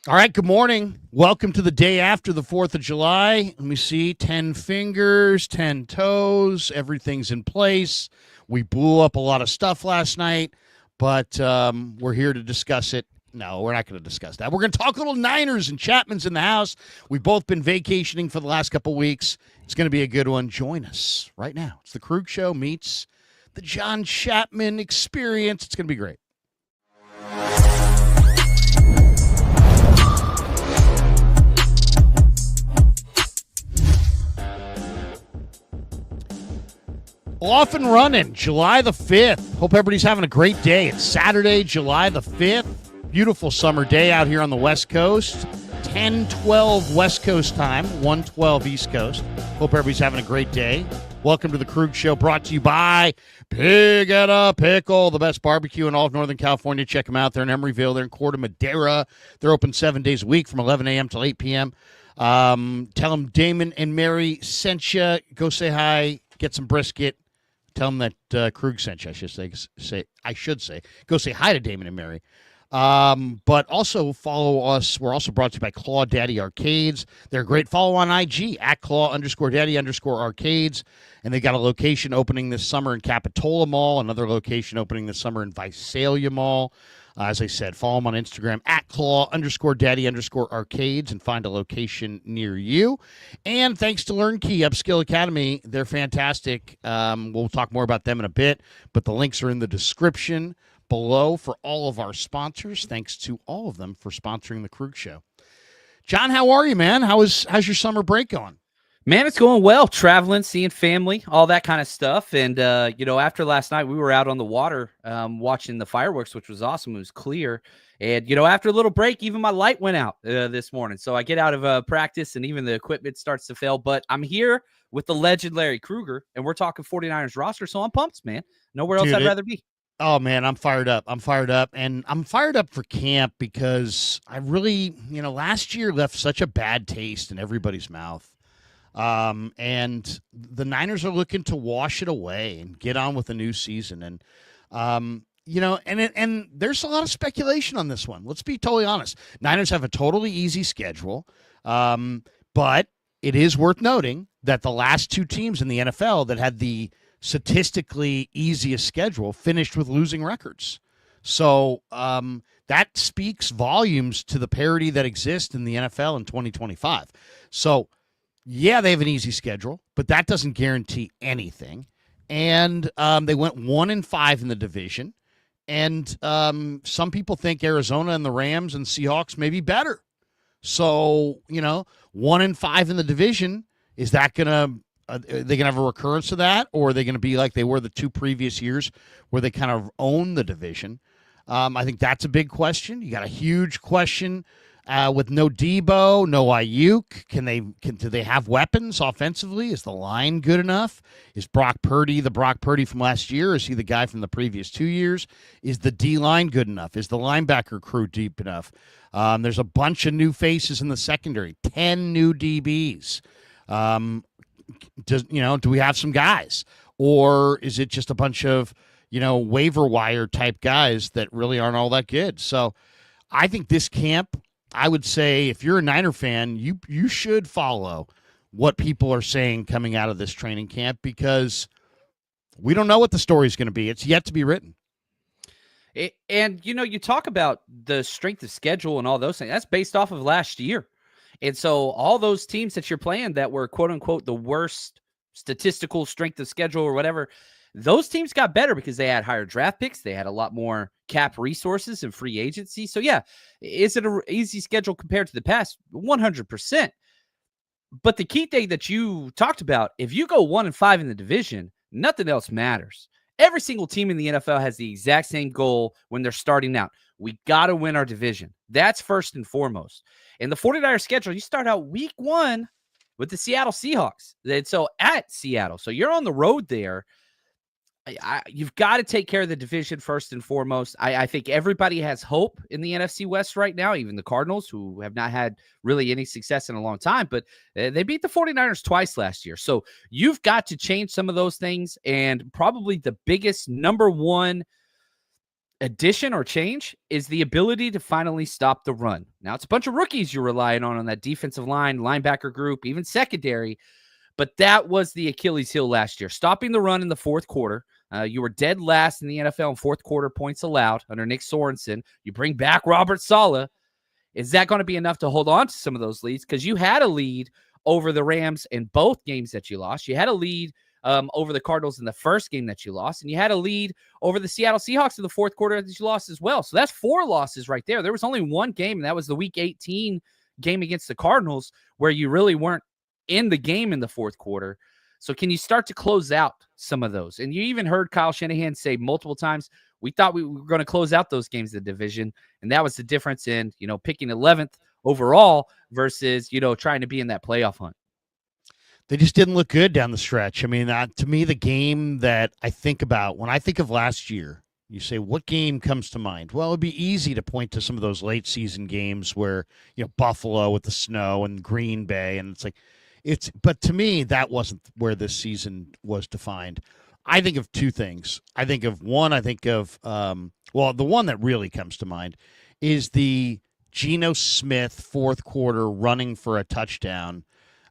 All right, good morning. Welcome to the day after the 4th of July. Let me see, 10 fingers, 10 toes, everything's in place. We blew up a lot of stuff last night, but we're here to discuss it. No, we're not going to discuss that. We're going to talk little Niners, and Chapman's in the house. We've both been vacationing for the last couple weeks. It's going to be a good one. Join us right now. It's the Krug Show meets the John Chapman Experience. It's going to be great. Off and running, July the 5th. Hope everybody's having a great day. It's Saturday, July the 5th. Beautiful summer day out here on the West Coast. 10:12 West Coast time, 1:12 East Coast. Hope everybody's having a great day. Welcome to the Krug Show, brought to you by Pig and a Pickle, the best barbecue in all of Northern California. Check them out. They're in Emeryville. They're in Corte Madera. They're open 7 days a week from 11 a.m. till 8 p.m. Tell them Damon and Mary sent you. Go say hi. Get some brisket. Tell them that Krug sent you. I should say. Go say hi to Damon and Mary. But also follow us. We're also brought to you by Claw Daddy Arcades. They're great. Follow on IG at Claw_Daddy_Arcades. And they got a location opening this summer in Capitola Mall, another location opening this summer in Visalia Mall. As I said, follow them on Instagram at Claw_Daddy_Arcades and find a location near you. And thanks to LearnKey Upskill Academy, they're fantastic. We'll talk more about them in a bit, but the links are in the description below for all of our sponsors. Thanks to all of them for sponsoring the Krug Show. John, how are you, man? How's your summer break going? Man, it's going well. Traveling, seeing family, all that kind of stuff. And, after last night, we were out on the water watching the fireworks, which was awesome. It was clear. And, after a little break, even my light went out this morning. So I get out of practice and even the equipment starts to fail. But I'm here with the legend Larry Krueger, and we're talking 49ers roster. So I'm pumped, man. Nowhere else I'd rather be. Oh, man, I'm fired up. And I'm fired up for camp because I really, last year left such a bad taste in everybody's mouth. And the Niners are looking to wash it away and get on with a new season. And, and there's a lot of speculation on this one. Let's be totally honest. Niners have a totally easy schedule. But it is worth noting that the last two teams in the NFL that had the statistically easiest schedule finished with losing records. So, that speaks volumes to the parity that exists in the NFL in 2025. So, yeah, they have an easy schedule, but that doesn't guarantee anything. And they went 1-5 in the division. And some people think Arizona and the Rams and Seahawks may be better. So, 1-5 in the division, is that going to are they going to have a recurrence of that, or are they going to be like they were the two previous years where they kind of own the division? I think that's a big question. You got a huge question with no Debo, no Ayuk. Do they have weapons offensively? Is the line good enough? Is Brock Purdy the Brock Purdy from last year? Is he the guy from the previous 2 years? Is the D-line good enough? Is the linebacker crew deep enough? There's a bunch of new faces in the secondary, 10 new DBs. Do we have some guys, or is it just a bunch of waiver wire type guys that really aren't all that good? So I think this camp, I would say if you're a Niner fan, you should follow what people are saying coming out of this training camp, because we don't know what the story is going to be. It's yet to be written. And you talk about the strength of schedule and all those things. That's based off of last year. And so all those teams that you're playing that were, quote unquote, the worst statistical strength of schedule or whatever, those teams got better because they had higher draft picks. They had a lot more cap resources and free agency. So, yeah, is it an easy schedule compared to the past? 100%. But the key thing that you talked about, if you go 1-5 in the division, nothing else matters. Every single team in the NFL has the exact same goal when they're starting out. We got to win our division. That's first and foremost. In the 49ers schedule, you start out week 1 with the Seattle Seahawks. And so at Seattle. So you're on the road there. You've got to take care of the division first and foremost. I think everybody has hope in the NFC West right now, even the Cardinals, who have not had really any success in a long time, but they beat the 49ers twice last year. So you've got to change some of those things, and probably the biggest number one addition or change is the ability to finally stop the run. Now, it's a bunch of rookies you're relying on that defensive line, linebacker group, even secondary. But that was the Achilles heel last year, stopping the run in the fourth quarter. You were dead last in the NFL in fourth quarter points allowed under Nick Sorensen. You bring back Robert Saleh. Is that going to be enough to hold on to some of those leads? Because you had a lead over the Rams in both games that you lost. You had a lead over the Cardinals in the first game that you lost, and you had a lead over the Seattle Seahawks in the fourth quarter that you lost as well. So that's 4 losses right there. There was only one game, and that was the Week 18 game against the Cardinals, where you really weren't in the game in the fourth quarter. So can you start to close out some of those? And you even heard Kyle Shanahan say multiple times, we thought we were going to close out those games in the division. And that was the difference in, picking 11th overall versus, trying to be in that playoff hunt. They just didn't look good down the stretch. I mean, to me, the game that I think about when I think of last year, you say, what game comes to mind? Well, it'd be easy to point to some of those late season games where, Buffalo with the snow and Green Bay. And but to me, that wasn't where this season was defined. I think of 2 things. The one that really comes to mind is the Geno Smith fourth quarter running for a touchdown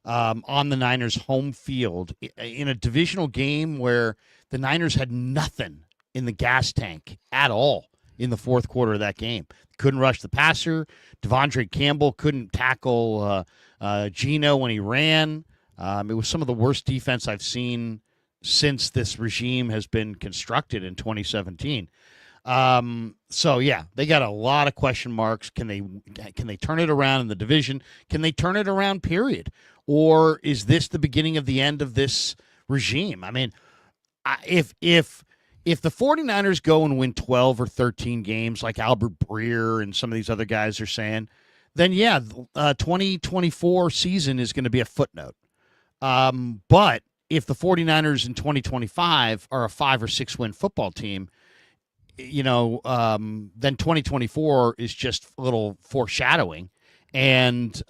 on the Niners' home field in a divisional game where the Niners had nothing in the gas tank at all in the fourth quarter of that game. Couldn't rush the passer. Devondre Campbell couldn't tackle Geno when he ran. It was some of the worst defense I've seen since this regime has been constructed in 2017. So yeah, they got a lot of question marks. Can they turn it around in the division? Can they turn it around, period? Or is this the beginning of the end of this regime? I mean, if the 49ers go and win 12 or 13 games like Albert Breer and some of these other guys are saying, then yeah, 2024 season is going to be a footnote. But if the 49ers in 2025 are a 5 or 6 win football team, then 2024 is just a little foreshadowing, and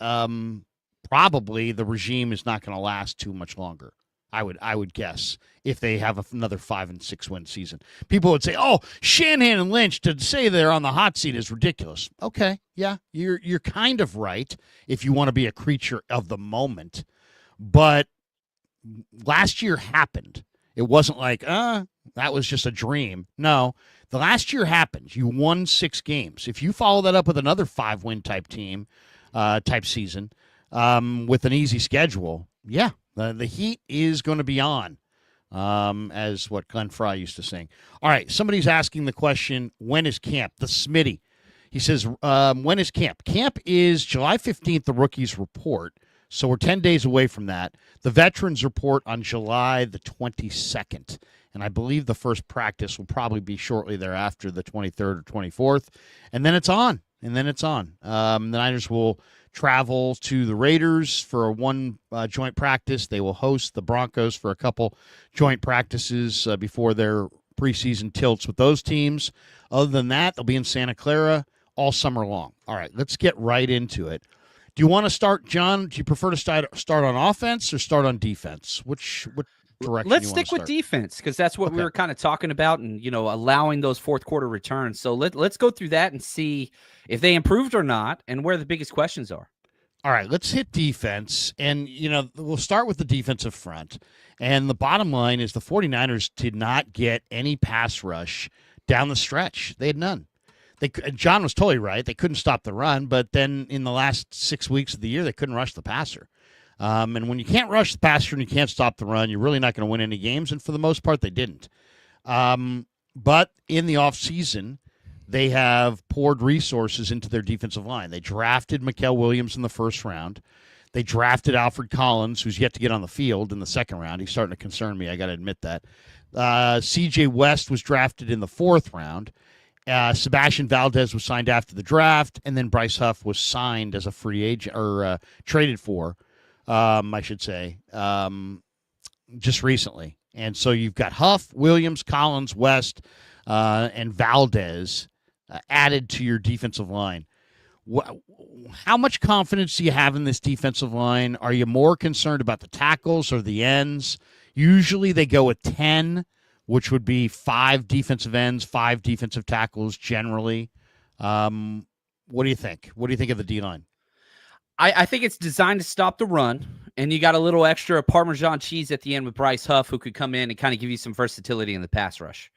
probably the regime is not going to last too much longer. I would guess if they have another 5 and 6 win season. People would say, "Oh, Shanahan and Lynch, to say they're on the hot seat is ridiculous." Okay, yeah, you're kind of right if you want to be a creature of the moment, but last year happened. It wasn't like, that was just a dream. No, the last year happened. You won 6 games. If you follow that up with another 5-win type team, type season, with an easy schedule, yeah, the heat is going to be on, as what Glenn Fry used to sing. All right, somebody's asking the question, when is camp? The Smitty. He says, when is camp? Camp is July 15th, the rookies report. So we're 10 days away from that. The veterans report on July the 22nd. And I believe the first practice will probably be shortly thereafter, the 23rd or 24th. And then it's on. The Niners will travel to the Raiders for one joint practice. They will host the Broncos for a couple joint practices before their preseason tilts with those teams. Other than that, they'll be in Santa Clara all summer long. All right, let's get right into it. Do you want to start, John? Do you prefer to start on offense or start on defense? What direction? Let's stick with defense, because that's what we were kind of talking about, and allowing those fourth quarter returns. So let's go through that and see if they improved or not, and where the biggest questions are. All right, let's hit defense, and we'll start with the defensive front. And the bottom line is the 49ers did not get any pass rush down the stretch. They had none. John was totally right. They couldn't stop the run, but then in the last 6 weeks of the year, they couldn't rush the passer. And when you can't rush the passer and you can't stop the run, you're really not going to win any games, and for the most part, they didn't. But in the offseason, they have poured resources into their defensive line. They drafted Mikael Williams in the first round. They drafted Alfred Collins, who's yet to get on the field, in the second round. He's starting to concern me. I got to admit that. C.J. West was drafted in the fourth round. Sebastian Valdez was signed after the draft, and then Bryce Huff was signed as a free agent, or traded for, I should say, just recently. And so you've got Huff, Williams, Collins, West, and Valdez added to your defensive line. How much confidence do you have in this defensive line? Are you more concerned about the tackles or the ends? Usually they go with 10 which would be 5 defensive ends, 5 defensive tackles generally. What do you think? What do you think of the D-line? I think it's designed to stop the run, and you got a little extra Parmesan cheese at the end with Bryce Huff, who could come in and kind of give you some versatility in the pass rush.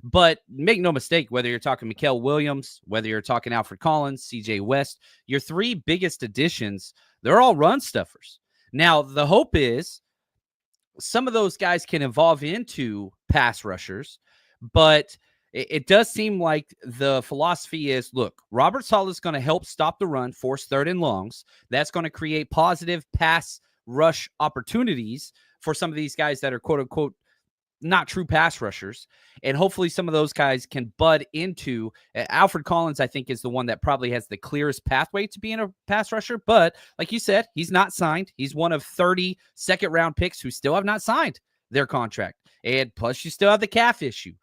But make no mistake, whether you're talking Mikael Williams, whether you're talking Alfred Collins, CJ West, your 3 biggest additions, they're all run stuffers. Now, the hope is some of those guys can evolve into pass rushers, but it does seem like the philosophy is, look, Robert Saleh is going to help stop the run, force 3rd and longs. That's going to create positive pass rush opportunities for some of these guys that are quote unquote not true pass rushers. And hopefully some of those guys can bud into Alfred Collins, I think, is the one that probably has the clearest pathway to being a pass rusher. But like you said, he's not signed. He's one of 30 second-round picks who still have not signed their contract. And plus, you still have the calf issue.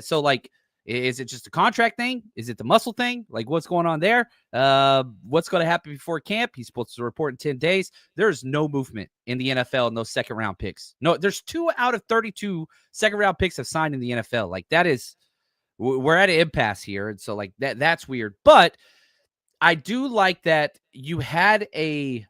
So, like, is it just a contract thing? Is it the muscle thing? Like, what's going on there? What's going to happen before camp? He's supposed to report in 10 days. There's no movement in the NFL in those second-round picks. No, there's 2 out of 32 second-round picks have signed in the NFL. Like, that is – we're at an impasse here. And so, like, that's weird. But I do like that you had a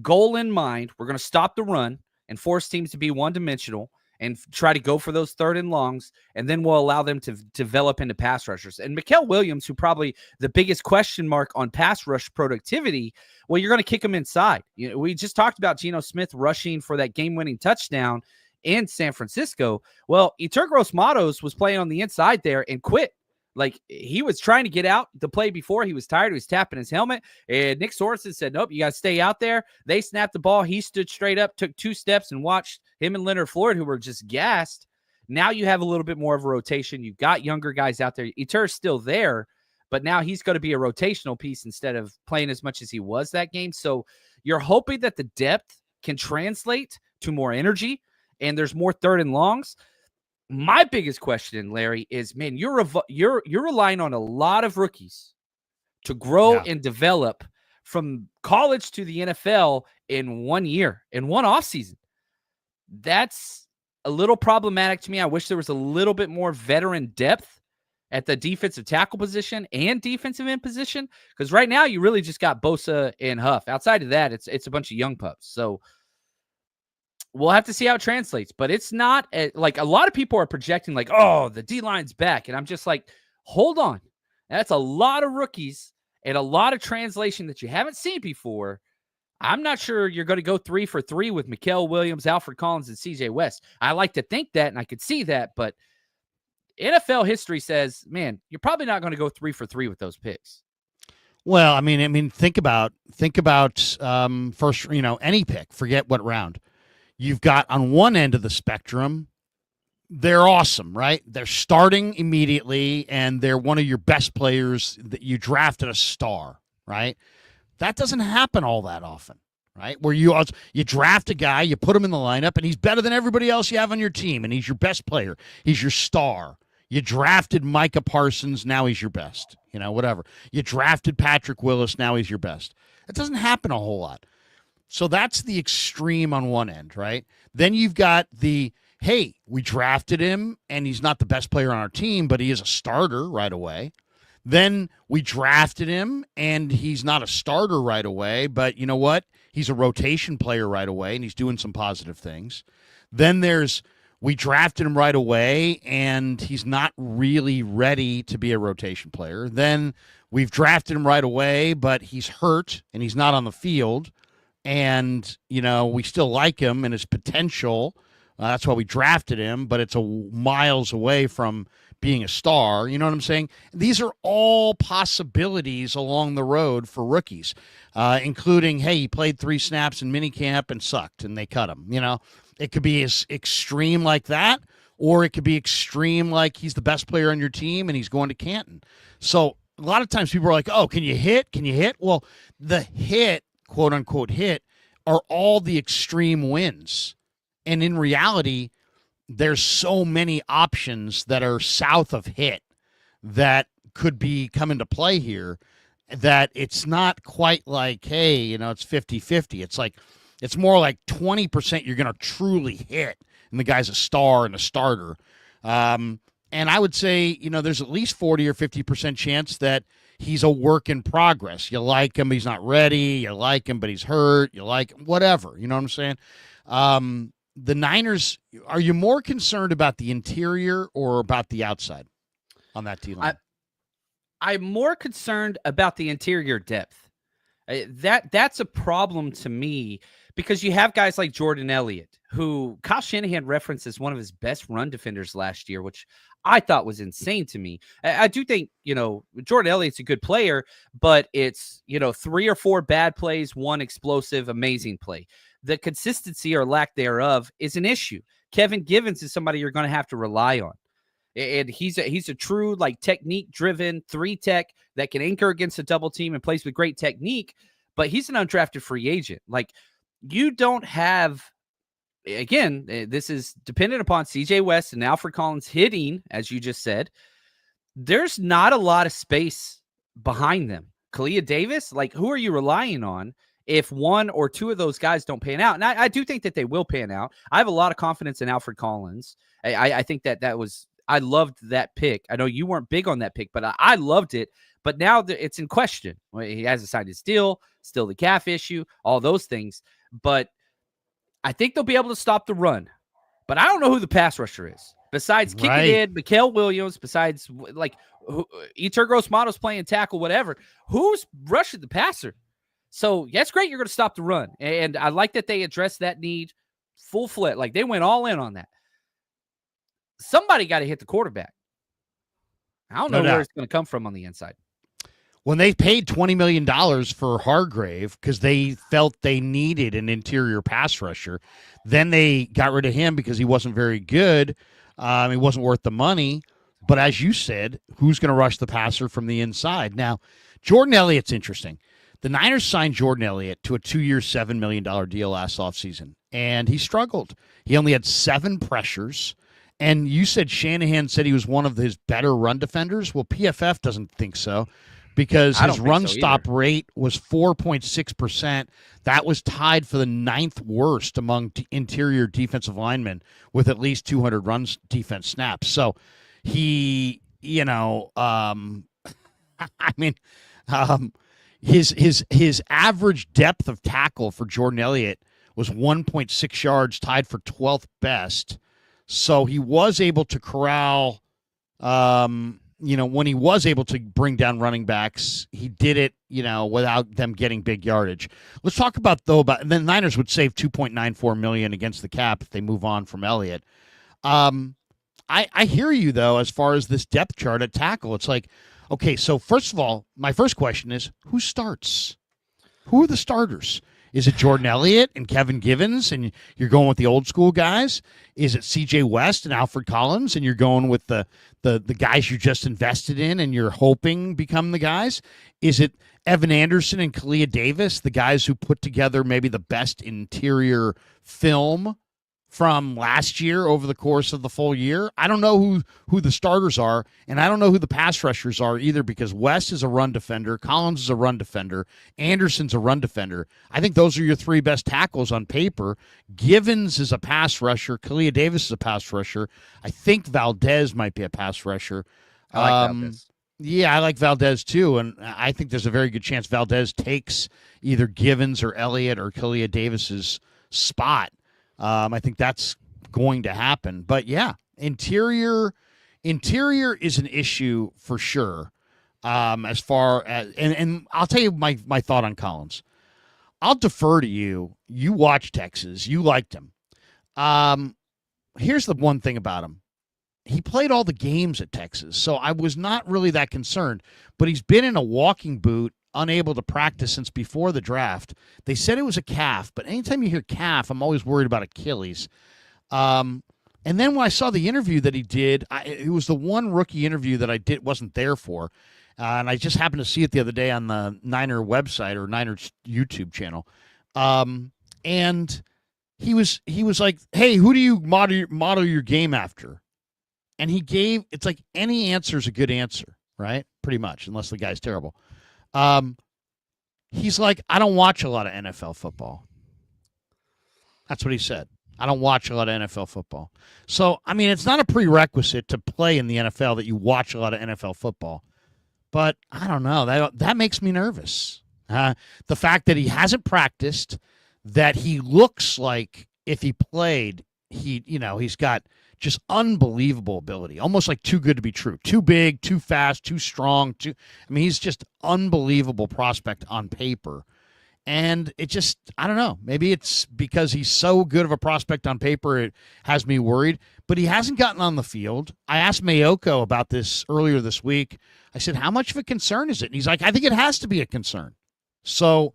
goal in mind. We're going to stop the run and force teams to be one-dimensional and try to go for those 3rd and longs, and then we'll allow them to develop into pass rushers. And Mikael Williams, who probably the biggest question mark on pass rush productivity, well, you're going to kick him inside. You know, we just talked about Geno Smith rushing for that game-winning touchdown in San Francisco. Well, Yetur Gross-Matos was playing on the inside there and quit. Like, he was trying to get out the play before. He was tired. He was tapping his helmet. And Nick Sorensen said, nope, you got to stay out there. They snapped the ball. He stood straight up, took 2 steps, and watched him and Leonard Floyd, who were just gassed. Now you have a little bit more of a rotation. You've got younger guys out there. Yetur's still there, but now he's going to be a rotational piece instead of playing as much as he was that game. So you're hoping that the depth can translate to more energy, and there's more 3rd and longs. My biggest question, Larry, is, man, you're relying on a lot of rookies to grow and develop from college to the NFL in 1 year, in one offseason. That's a little problematic to me. I wish there was a little bit more veteran depth at the defensive tackle position and defensive end position, because right now you really just got Bosa and Huff. Outside of that, it's a bunch of young pups. So we'll have to see how it translates, but it's not like a lot of people are projecting like, oh, the D-line's back. And I'm just like, hold on. That's a lot of rookies and a lot of translation that you haven't seen before. I'm not sure you're going to go 3 for 3 with Mikael Williams, Alfred Collins, and CJ West. I like to think that, and I could see that, but NFL history says, man, you're probably not going to go 3 for 3 with those picks. Well, I mean, think about first, any pick, forget what round. You've got on one end of the spectrum, they're awesome, right? They're starting immediately, and they're one of your best players that you drafted a star, right? That doesn't happen all that often, right? Where you draft a guy, you put him in the lineup, and he's better than everybody else you have on your team, and he's your best player. He's your star. You drafted Micah Parsons, now he's your best, whatever. You drafted Patrick Willis, now he's your best. It doesn't happen a whole lot. So that's the extreme on one end, right? Then you've got the, hey, we drafted him, and he's not the best player on our team, but he is a starter right away. Then we drafted him, and he's not a starter right away, but you know what? He's a rotation player right away, and he's doing some positive things. Then we drafted him right away, and he's not really ready to be a rotation player. Then we've drafted him right away, but he's hurt, and he's not on the field. And, we still like him and his potential. That's why we drafted him, but it's miles away from being a star. You know what I'm saying? These are all possibilities along the road for rookies, including, hey, he played 3 snaps in minicamp and sucked, and they cut him. It could be as extreme like that, or it could be extreme like he's the best player on your team and he's going to Canton. So a lot of times people are like, oh, can you hit? Can you hit? Well, the hit, quote unquote hit, are all the extreme wins. And in reality, there's so many options that are south of hit that could come into play here that it's not quite like, hey, it's 50-50. It's more like 20% you're going to truly hit, and the guy's a star and a starter. And I would say, there's at least 40 or 50% chance that he's a work in progress. You like him, he's not ready. You like him, but he's hurt. You like him, whatever. You know what I'm saying? The Niners, are you more concerned about the interior or about the outside on that T-line? I'm more concerned about the interior depth. That's a problem to me because you have guys like Jordan Elliott, who Kyle Shanahan referenced as one of his best run defenders last year, which I thought was insane to me. I do think, Jordan Elliott's a good player, but it's, 3 or 4 bad plays, 1 explosive, amazing play. The consistency or lack thereof is an issue. Kevin Givens is somebody you're going to have to rely on. And he's a true technique-driven 3-tech that can anchor against a double team and plays with great technique, but he's an undrafted free agent. You don't have, again, this is dependent upon CJ West and Alfred Collins hitting, as you just said. There's not a lot of space behind them. Kalia Davis, who are you relying on if 1 or 2 of those guys don't pan out? And I do think that they will pan out. I have a lot of confidence in Alfred Collins. I think that was, I loved that pick. I know you weren't big on that pick, but I loved it. But now it's in question. He hasn't signed his deal, still the calf issue, all those things. But I think they'll be able to stop the run. But I don't know who the pass rusher is. Besides kicking in, Mikael Williams, besides Eter Gross-Matos playing tackle, whatever, who's rushing the passer? So that's great. You're going to stop the run. And I like that they addressed that need full-fledged. They went all in on that. Somebody got to hit the quarterback. I don't know where it's going to come from on the inside. When they paid $20 million for Hargrave because they felt they needed an interior pass rusher, then they got rid of him because he wasn't very good. He wasn't worth the money. But as you said, who's going to rush the passer from the inside? Now, Jordan Elliott's interesting. The Niners signed Jordan Elliott to a 2-year, $7 million deal last offseason, and he struggled. He only had 7 pressures. And you said Shanahan said he was one of his better run defenders. Well, PFF doesn't think so because his run stop rate was 4.6%. That was tied for the 9th worst among interior defensive linemen with at least 200 run defense snaps. So he, his average depth of tackle for Jordan Elliott was 1.6 yards, tied for 12th best. So he was able to corral, when he was able to bring down running backs, he did it, without them getting big yardage. Let's talk about the Niners would save $2.94 million against the cap if they move on from Elliott. I hear you, though, as far as this depth chart at tackle. It's okay, so first of all, my first question is, who starts? Who are the starters? Is it Jordan Elliott and Kevin Givens, and you're going with the old school guys? Is it CJ West and Alfred Collins, and you're going with the guys you just invested in and you're hoping become the guys? Is it Evan Anderson and Kalia Davis, the guys who put together maybe the best interior film from last year over the course of the full year? I don't know who the starters are, and I don't know who the pass rushers are either, because West is a run defender, Collins is a run defender, Anderson's a run defender. I think those are your 3 best tackles on paper. Givens is a pass rusher. Kalia Davis is a pass rusher. I think Valdez might be a pass rusher. I like Valdez. Yeah, I like Valdez too, and I think there's a very good chance Valdez takes either Givens or Elliott or Kalia Davis's spot. I think that's going to happen. But yeah, interior is an issue for sure. As far as and I'll tell you my thought on Collins. I'll defer to you. You watched Texas. You liked him. Here's the one thing about him. He played all the games at Texas, so I was not really that concerned. But he's been in a walking boot, unable to practice since before the draft. They said it was a calf, but anytime you hear calf, I'm always worried about Achilles. And then when I saw the interview that he did, it was the one rookie interview that I wasn't there for, and I just happened to see it the other day on the Niner website or Niners YouTube channel. And he was like, "Hey, who do you model your game after?" And he gave, it's like any answer is a good answer, right? Pretty much, unless the guy's terrible. He's like, I don't watch a lot of NFL football. That's what he said. I don't watch a lot of NFL football. So, I mean, it's not a prerequisite to play in the NFL that you watch a lot of NFL football. But I don't know. That makes me nervous. The fact that he hasn't practiced, that he looks like if he played, he's got just unbelievable ability, almost like too good to be true, too big, too fast, too strong. He's just unbelievable prospect on paper. And it just, I don't know, maybe it's because he's so good of a prospect on paper, it has me worried, but he hasn't gotten on the field. I asked Mayoko about this earlier this week. I said, how much of a concern is it? And he's like, I think it has to be a concern. So,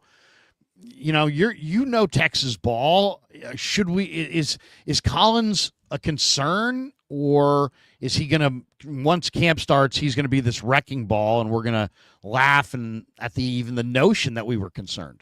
Texas ball. Is Collins a concern, or is he going to, once camp starts, he's going to be this wrecking ball and we're going to laugh at even the notion that we were concerned?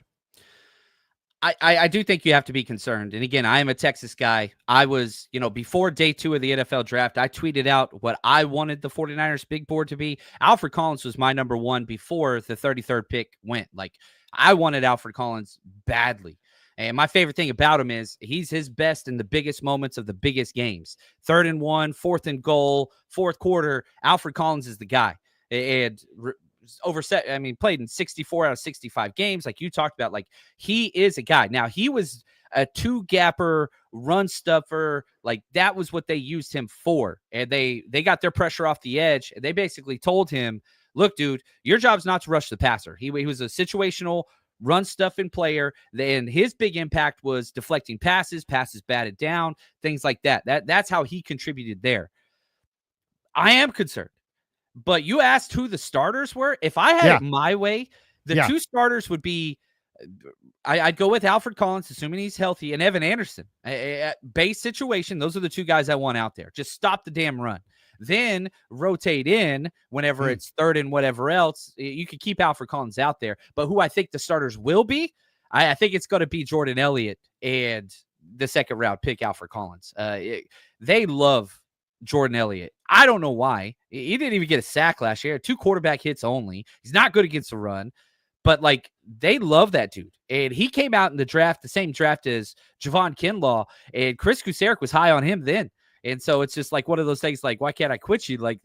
I do think you have to be concerned. And again, I am a Texas guy. I was, before day 2 of the NFL draft, I tweeted out what I wanted the 49ers big board to be. Alfred Collins was my number 1 before the 33rd pick went. Like, I wanted Alfred Collins badly. And my favorite thing about him is he's his best in the biggest moments of the biggest games. 3rd and 1, 4th and goal, 4th quarter. Alfred Collins is the guy. And played in 64 out of 65 games, like you talked about. Like, he is a guy. Now, he was a 2-gapper, run stuffer. Like, that was what they used him for. And they got their pressure off the edge. And they basically told him, look, dude, your job's not to rush the passer. He was a situational run stuffing player. And his big impact was deflecting passes batted down, things like that. That's how he contributed there. I am concerned. But you asked who the starters were. If I had it my way, the 2 starters would be, I'd go with Alfred Collins, assuming he's healthy, and Evan Anderson. Base situation, those are the 2 guys I want out there. Just stop the damn run. Then rotate in whenever it's 3rd and whatever else. You could keep Alfred Collins out there. But who I think the starters will be, I think it's going to be Jordan Elliott and the 2nd round pick, Alfred Collins. They love Jordan Elliott. I don't know why. He didn't even get a sack last year. 2 quarterback hits only. He's not good against the run, but like, they love that dude. And he came out in the draft, the same draft as Javon Kinlaw, and Chris Kusarek was high on him then. And so it's just like one of those things, like, why can't I quit you? Like,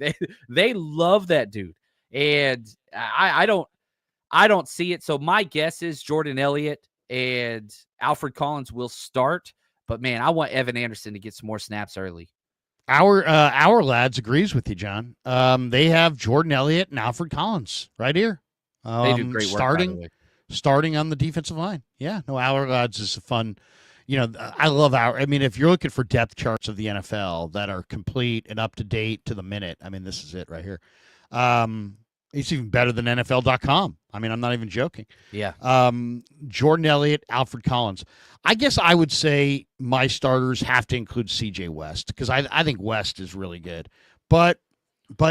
they love that dude. And I don't see it. So my guess is Jordan Elliott and Alfred Collins will start, but man, I want Evan Anderson to get some more snaps early. Our lads agrees with you, John. They have Jordan Elliott and Alfred Collins right here. They do great work, starting on the defensive line. Yeah, no, our lads is a fun. I love if you're looking for depth charts of the NFL that are complete and up to date to the minute, this is it right here. It's even better than NFL.com. I'm not even joking. Yeah. Jordan Elliott, Alfred Collins. I guess I would say my starters have to include CJ West, because I think West is really good. But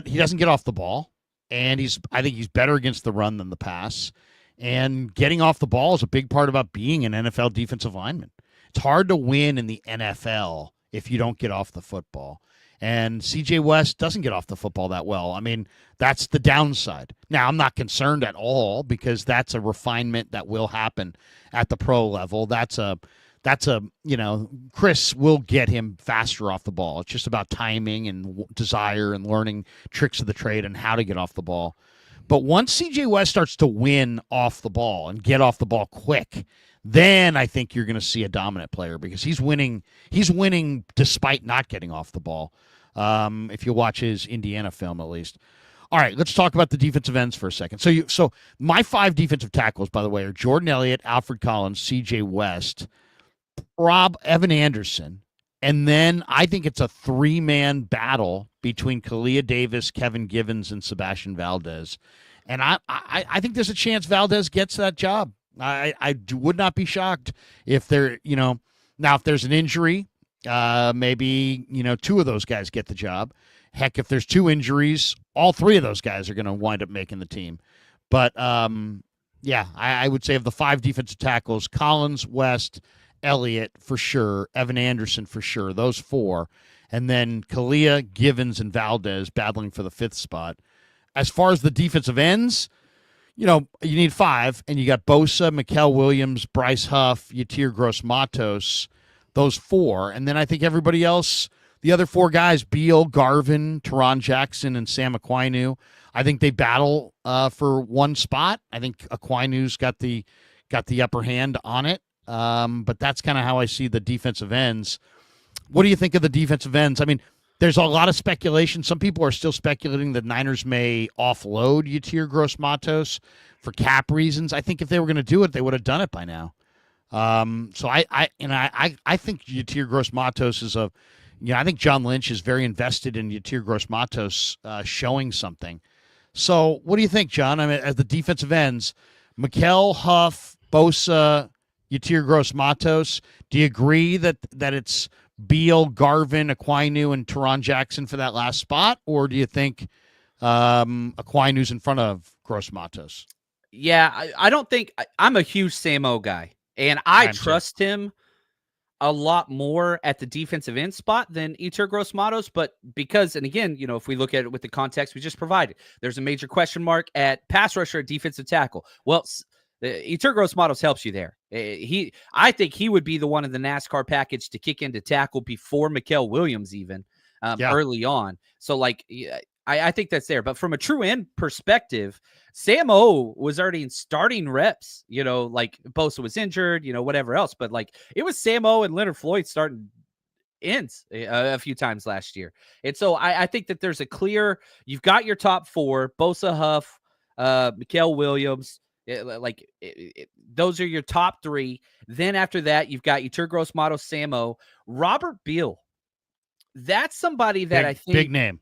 he doesn't get off the ball, and I think he's better against the run than the pass. And getting off the ball is a big part about being an NFL defensive lineman. It's hard to win in the NFL if you don't get off the football. And CJ West doesn't get off the football that well. That's the downside. Now, I'm not concerned at all, because that's a refinement that will happen at the pro level. That's a Chris will get him faster off the ball. It's just about timing and desire and learning tricks of the trade and how to get off the ball. But once CJ West starts to win off the ball and get off the ball quick, then I think you're going to see a dominant player, because he's winning despite not getting off the ball. If you watch his Indiana film, at least. All right, let's talk about the defensive ends for a second. So my 5 defensive tackles, by the way, are Jordan Elliott, Alfred Collins, CJ West, Evan Anderson, and then I think it's a 3-man battle between Kalia Davis, Kevin Givens, and Sebastian Valdez. And I think there's a chance Valdez gets that job. I would not be shocked if now if there's an injury, maybe 2 of those guys get the job. Heck, if there's 2 injuries, all 3 of those guys are going to wind up making the team. But I would say of the 5 defensive tackles, Collins, West, Elliott for sure, Evan Anderson for sure, those 4, and then Kalia, Givens, and Valdez battling for the 5th spot. As far as the defensive ends, you need 5, and you got Bosa, Mikael Williams, Bryce Huff, Yatir Gross-Matos. those four. And then I think everybody else, the other four guys, Beal, Garvin, Teron Jackson, and Sam Aquinu, I think they battle for one spot. I think Aquinu's got the upper hand on it. But that's kind of how I see the defensive ends. What do you think of the defensive ends? I mean, there's a lot of speculation. Some people are still speculating that Niners may offload Yetur Gross-Matos for cap reasons. I think if they were going to do it, they would have done it by now. So I think Yetur Gross-Matos is I think John Lynch is very invested in Yetur Gross-Matos showing something. So what do you think, John? I mean, as the defensive ends, Mikel, Huff, Bosa, Yetur Gross-Matos, do you agree that it's Beal, Garvin, Aquinu, and Teron Jackson for that last spot? Or do you think Aquinu's in front of Gross-Matos? Yeah, I don't think I'm a huge Samo guy, and I trust him a lot more at the defensive end spot than Yetur Gross-Matos. But because, and again, if we look at it with the context we just provided, there's a major question mark at pass rusher, at defensive tackle. Well, Yetur Gross-Matos helps you there. I think he would be the one in the NASCAR package to kick into tackle before Mikel Williams even early on. So I think that's there. But from a true end perspective, Sam O was already in starting reps, Bosa was injured, whatever else. But it was Sam O and Leonard Floyd starting ends a few times last year. And so I think that there's you've got your top four, Bosa, Huff, Mikel Williams. Those are your top three. Then after that, you've got Yetur Gross-Matos, Samo, Robert Beal. That's somebody that I think big name.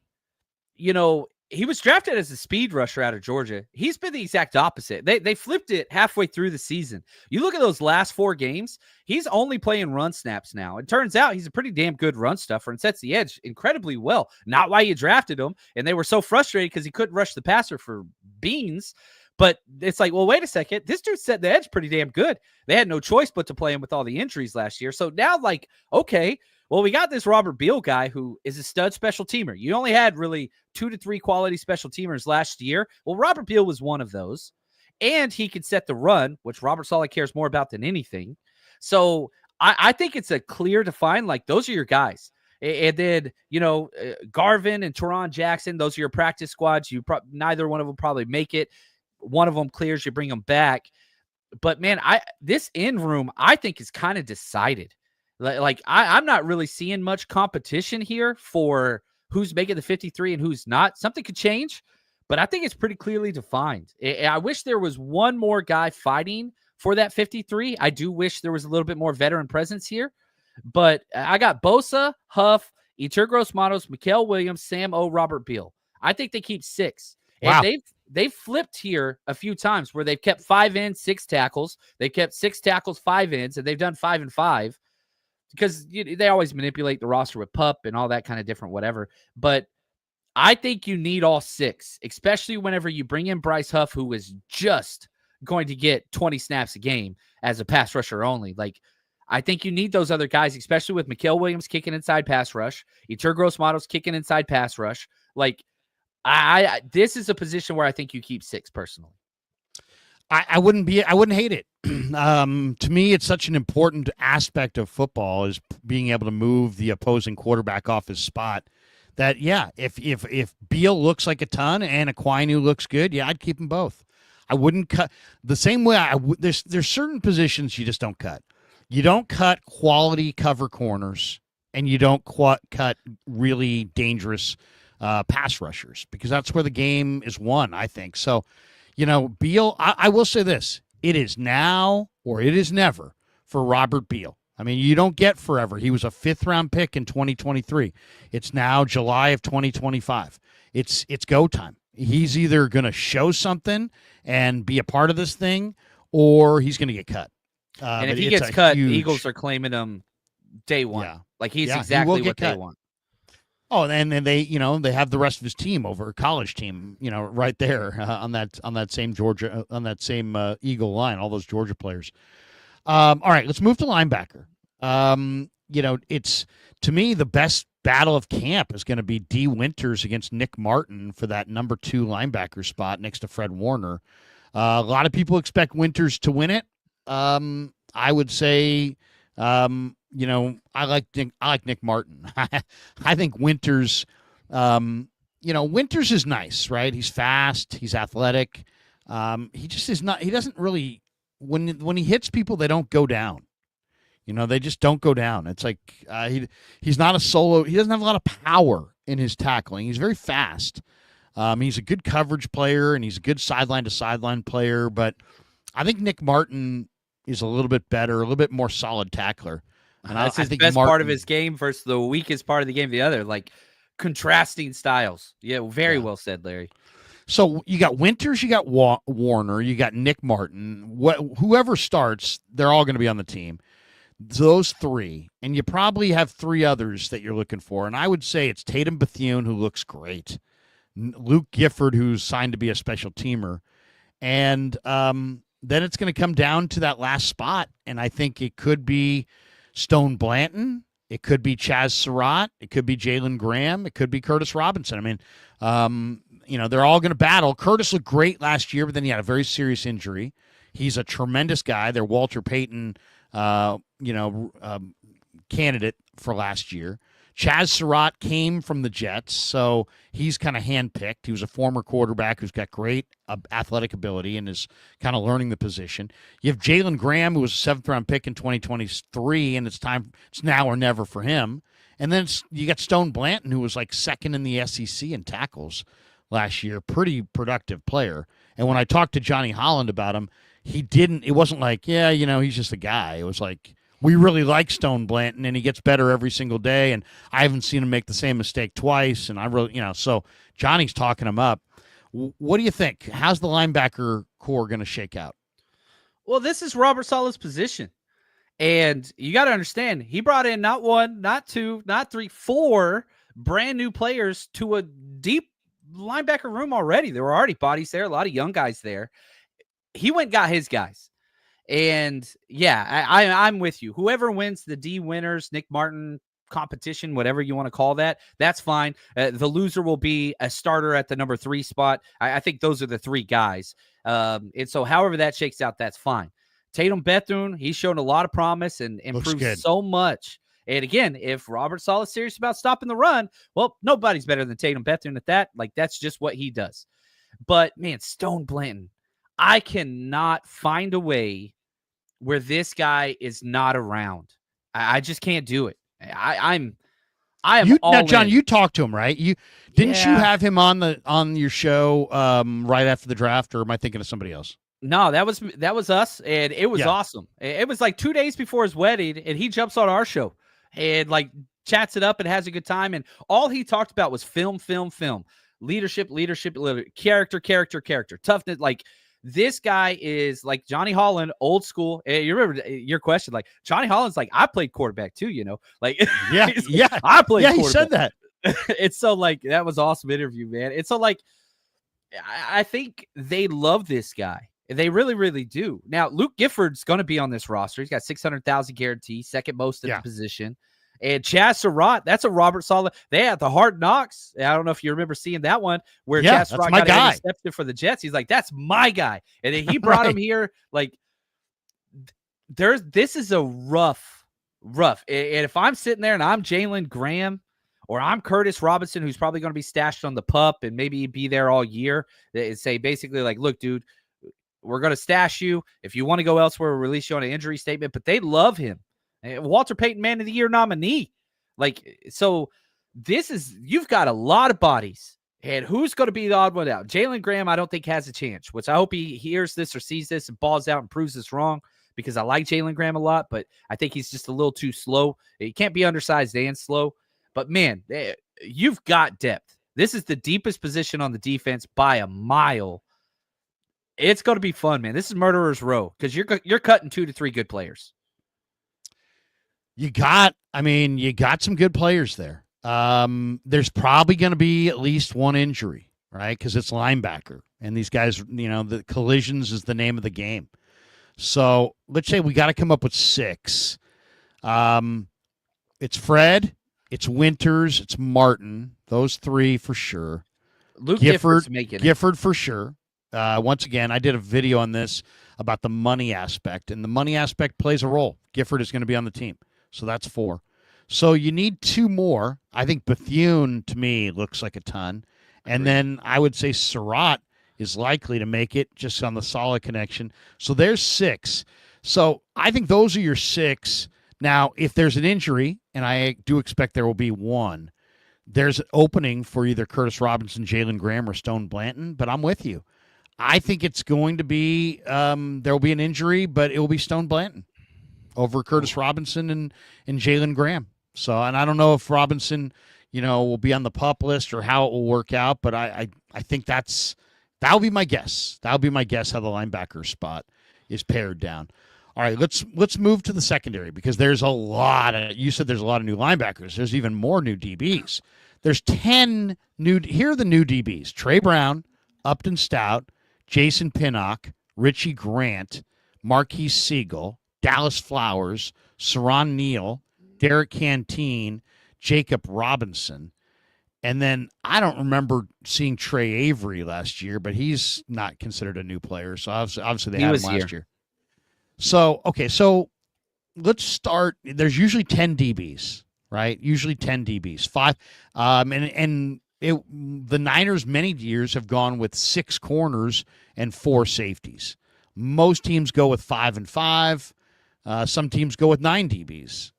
He was drafted as a speed rusher out of Georgia. He's been the exact opposite. They flipped it halfway through the season. You look at those last 4 games, he's only playing run snaps now. It turns out he's a pretty damn good run stuffer and sets the edge incredibly well. Not why you drafted him. And they were so frustrated because he couldn't rush the passer for beans. But it's well, wait a second. This dude set the edge pretty damn good. They had no choice but to play him with all the injuries last year. So now, okay, well, we got this Robert Beal guy who is a stud special teamer. You only had really 2 to 3 quality special teamers last year. Well, Robert Beal was one of those. And he could set the run, which Robert Saleh cares more about than anything. So I think it's a clear define, those are your guys. And then, Garvin and Teron Jackson, those are your practice squads. Neither one of them probably make it. One of them clears, you bring them back. But man, this end room, I think, is kind of decided. I'm not really seeing much competition here for who's making the 53 and who's not. Something could change, but I think it's pretty clearly defined. I wish there was one more guy fighting for that 53. I do wish there was a little bit more veteran presence here, but I got Bosa, Huff, Yetur Gross-Matos, Mikel Williams, Sam O, Robert Beal. I think they keep 6. Wow. And they've flipped here a few times where they've kept 5 ends, 6 tackles. They've kept 6 tackles, 5 ends, and they've done 5 and 5 because they always manipulate the roster with pup and all that kind of different whatever. But I think you need all 6, especially whenever you bring in Bryce Huff, who is just going to get 20 snaps a game as a pass rusher only. I think you need those other guys, especially with Mikel Williams kicking inside pass rush, Yetur Gross-Matos kicking inside pass rush. This is a position where I think you keep 6 personally. I wouldn't hate it. To me, it's such an important aspect of football is being able to move the opposing quarterback off his spot. That if Beal looks like a ton and Aquinu looks good, I'd keep them both. I wouldn't cut the same way. There's certain positions you just don't cut. You don't cut quality cover corners, and you don't cut really dangerous pass rushers, because that's where the game is won, I think. So, Beal, I will say this. It is now or it is never for Robert Beal. I mean, you don't get forever. He was a 5th-round pick in 2023. It's now July of 2025. It's go time. He's either going to show something and be a part of this thing, or he's going to get cut. And if he gets cut, Eagles are claiming him day one. Yeah. He's exactly what they want. Oh, and then they have the rest of his team over, college team, right there on that same Georgia, on that same Eagle line, all those Georgia players. All right, let's move to linebacker. It's, to me, the best battle of camp is going to be D. Winters against Nick Martin for that number 2 linebacker spot next to Fred Warner. A lot of people expect Winters to win it. I would say, I like Nick Martin. I think Winters. Winters is nice, right? He's fast. He's athletic. He just is not. He doesn't really when he hits people, they don't go down. They just don't go down. It's like he's not a solo. He doesn't have a lot of power in his tackling. He's very fast. He's a good coverage player, and he's a good sideline to sideline player. But I think Nick Martin is a little bit better, a little bit more solid tackler. And that's his best part of his game versus the weakest part of the game. The other, like contrasting styles. Yeah, very well said, Larry. So you got Winters, you got Warner, you got Nick Martin. Whoever starts, they're all going to be on the team. Those three, and you probably have three others that you're looking for. And I would say it's Tatum Bethune, who looks great, Luke Gifford, who's signed to be a special teamer, and then it's going to come down to that last spot. And I think it could be Stone Blanton, it could be Chaz Surratt, it could be Jalen Graham, it could be Curtis Robinson. I mean, they're all going to battle. Curtis looked great last year, but then he had a very serious injury. He's a tremendous guy. They're Walter Payton candidate for last year. Chaz Surratt came from the Jets, so he's kind of handpicked. He was a former quarterback who's got great athletic ability and is kind of learning the position. You have Jalen Graham, who was a seventh-round pick in 2023, and it's now or never for him. And then you got Stone Blanton, who was like second in the SEC in tackles last year. Pretty productive player. And when I talked to Johnny Holland about him, it wasn't like, he's just a guy. It was like, we really like Stone Blanton, and he gets better every single day, and I haven't seen him make the same mistake twice, and I really, so Johnny's talking him up. What do you think? How's the linebacker core going to shake out? Well, this is Robert Saleh's position, and you got to understand, he brought in not one, not two, not three, four brand new players to a deep linebacker room already. There were already bodies there, a lot of young guys there. He went and got his guys. And yeah, I'm with you. Whoever wins the D winners, Nick Martin competition, whatever you want to call that, that's fine. The loser will be a starter at the number 3 spot. I think those are the 3 guys. And so however that shakes out, that's fine. Tatum Bethune, he's shown a lot of promise and improved so much. And again, if Robert Saleh is serious about stopping the run, well, nobody's better than Tatum Bethune at that. Like, that's just what he does. But man, Stone Blanton, I cannot find a way where this guy is not around. I just can't do it. I am all now, John, in. you talked to him, right? You have him on your show right after the draft, or am I thinking of somebody else? No, that was us, and it was awesome. It was like 2 days before his wedding, and he jumps on our show and like chats it up and has a good time. And all he talked about was film, leadership, character, toughness. Like, this guy is like Johnny Holland, old school. You remember your question, like Johnny Holland's like, I played quarterback too, like, yeah, I played. Yeah, he said that. It's so like, that was an awesome interview, man. It's so like, I think they love this guy. They really, really do. Now, Luke Gifford's going to be on this roster. He's got 600,000 guarantee, second most at the position. And Chaz Surratt, that's a Robert Saleh. They had the Hard Knocks. I don't know if you remember seeing that one where Chaz Surratt got intercepted for the Jets. He's like, that's my guy. And then he brought him here. Like, this is a rough. And if I'm sitting there and I'm Jalen Graham or I'm Curtis Robinson, who's probably going to be stashed on the pup and maybe be there all year, they say basically like, look, dude, we're going to stash you. If you want to go elsewhere, we'll release you on an injury statement. But they love him. Walter Payton Man of the Year nominee. Like, so you've got a lot of bodies. And who's going to be the odd one out? Jalen Graham, I don't think has a chance, which I hope he hears this or sees this and balls out and proves this wrong, because I like Jalen Graham a lot, but I think he's just a little too slow. He can't be undersized and slow. But man, you've got depth. This is the deepest position on the defense by a mile. It's going to be fun, man. This is Murderer's Row, because you're cutting 2 to 3 good players. You got some good players there. There's probably going to be at least one injury, right? Because it's linebacker. And these guys, the collisions is the name of the game. So let's say we got to come up with 6. It's Fred, it's Winters, it's Martin. Those 3 for sure. Luke Gifford for sure. Once again, I did a video on this about the money aspect, and the money aspect plays a role. Gifford is going to be on the team. So that's 4. So you need 2 more. I think Bethune, to me, looks like a ton. And Agreed. then I would say Surratt is likely to make it just on the solid connection. So there's 6. So I think those are your 6. Now, if there's an injury, and I do expect there will be one, there's an opening for either Curtis Robinson, Jalen Graham, or Stone Blanton, but I'm with you. I think it's going to be there will be an injury, but it will be Stone Blanton over Curtis Robinson and Jalen Graham. So, and I don't know if Robinson, will be on the PUP list or how it will work out, but I think that'll be my guess. That'll be my guess how the linebacker spot is pared down. All right, let's move to the secondary because there's a lot of, you said there's a lot of new linebackers. There's even more new DBs. There's 10 new, here are the new DBs: Trey Brown, Upton Stout, Jason Pinnock, Richie Grant, Marquise Siegel, Dallas Flowers, Saron Neal, Derek Canteen, Jacob Robinson. And then I don't remember seeing Trey Avery last year, but he's not considered a new player. So obviously they had him last year. So, okay, so let's start. There's usually 10 DBs, right? Usually 10 DBs. 5. The Niners many years have gone with 6 corners and 4 safeties. Most teams go with 5 and 5. Some teams go with 9 DBs.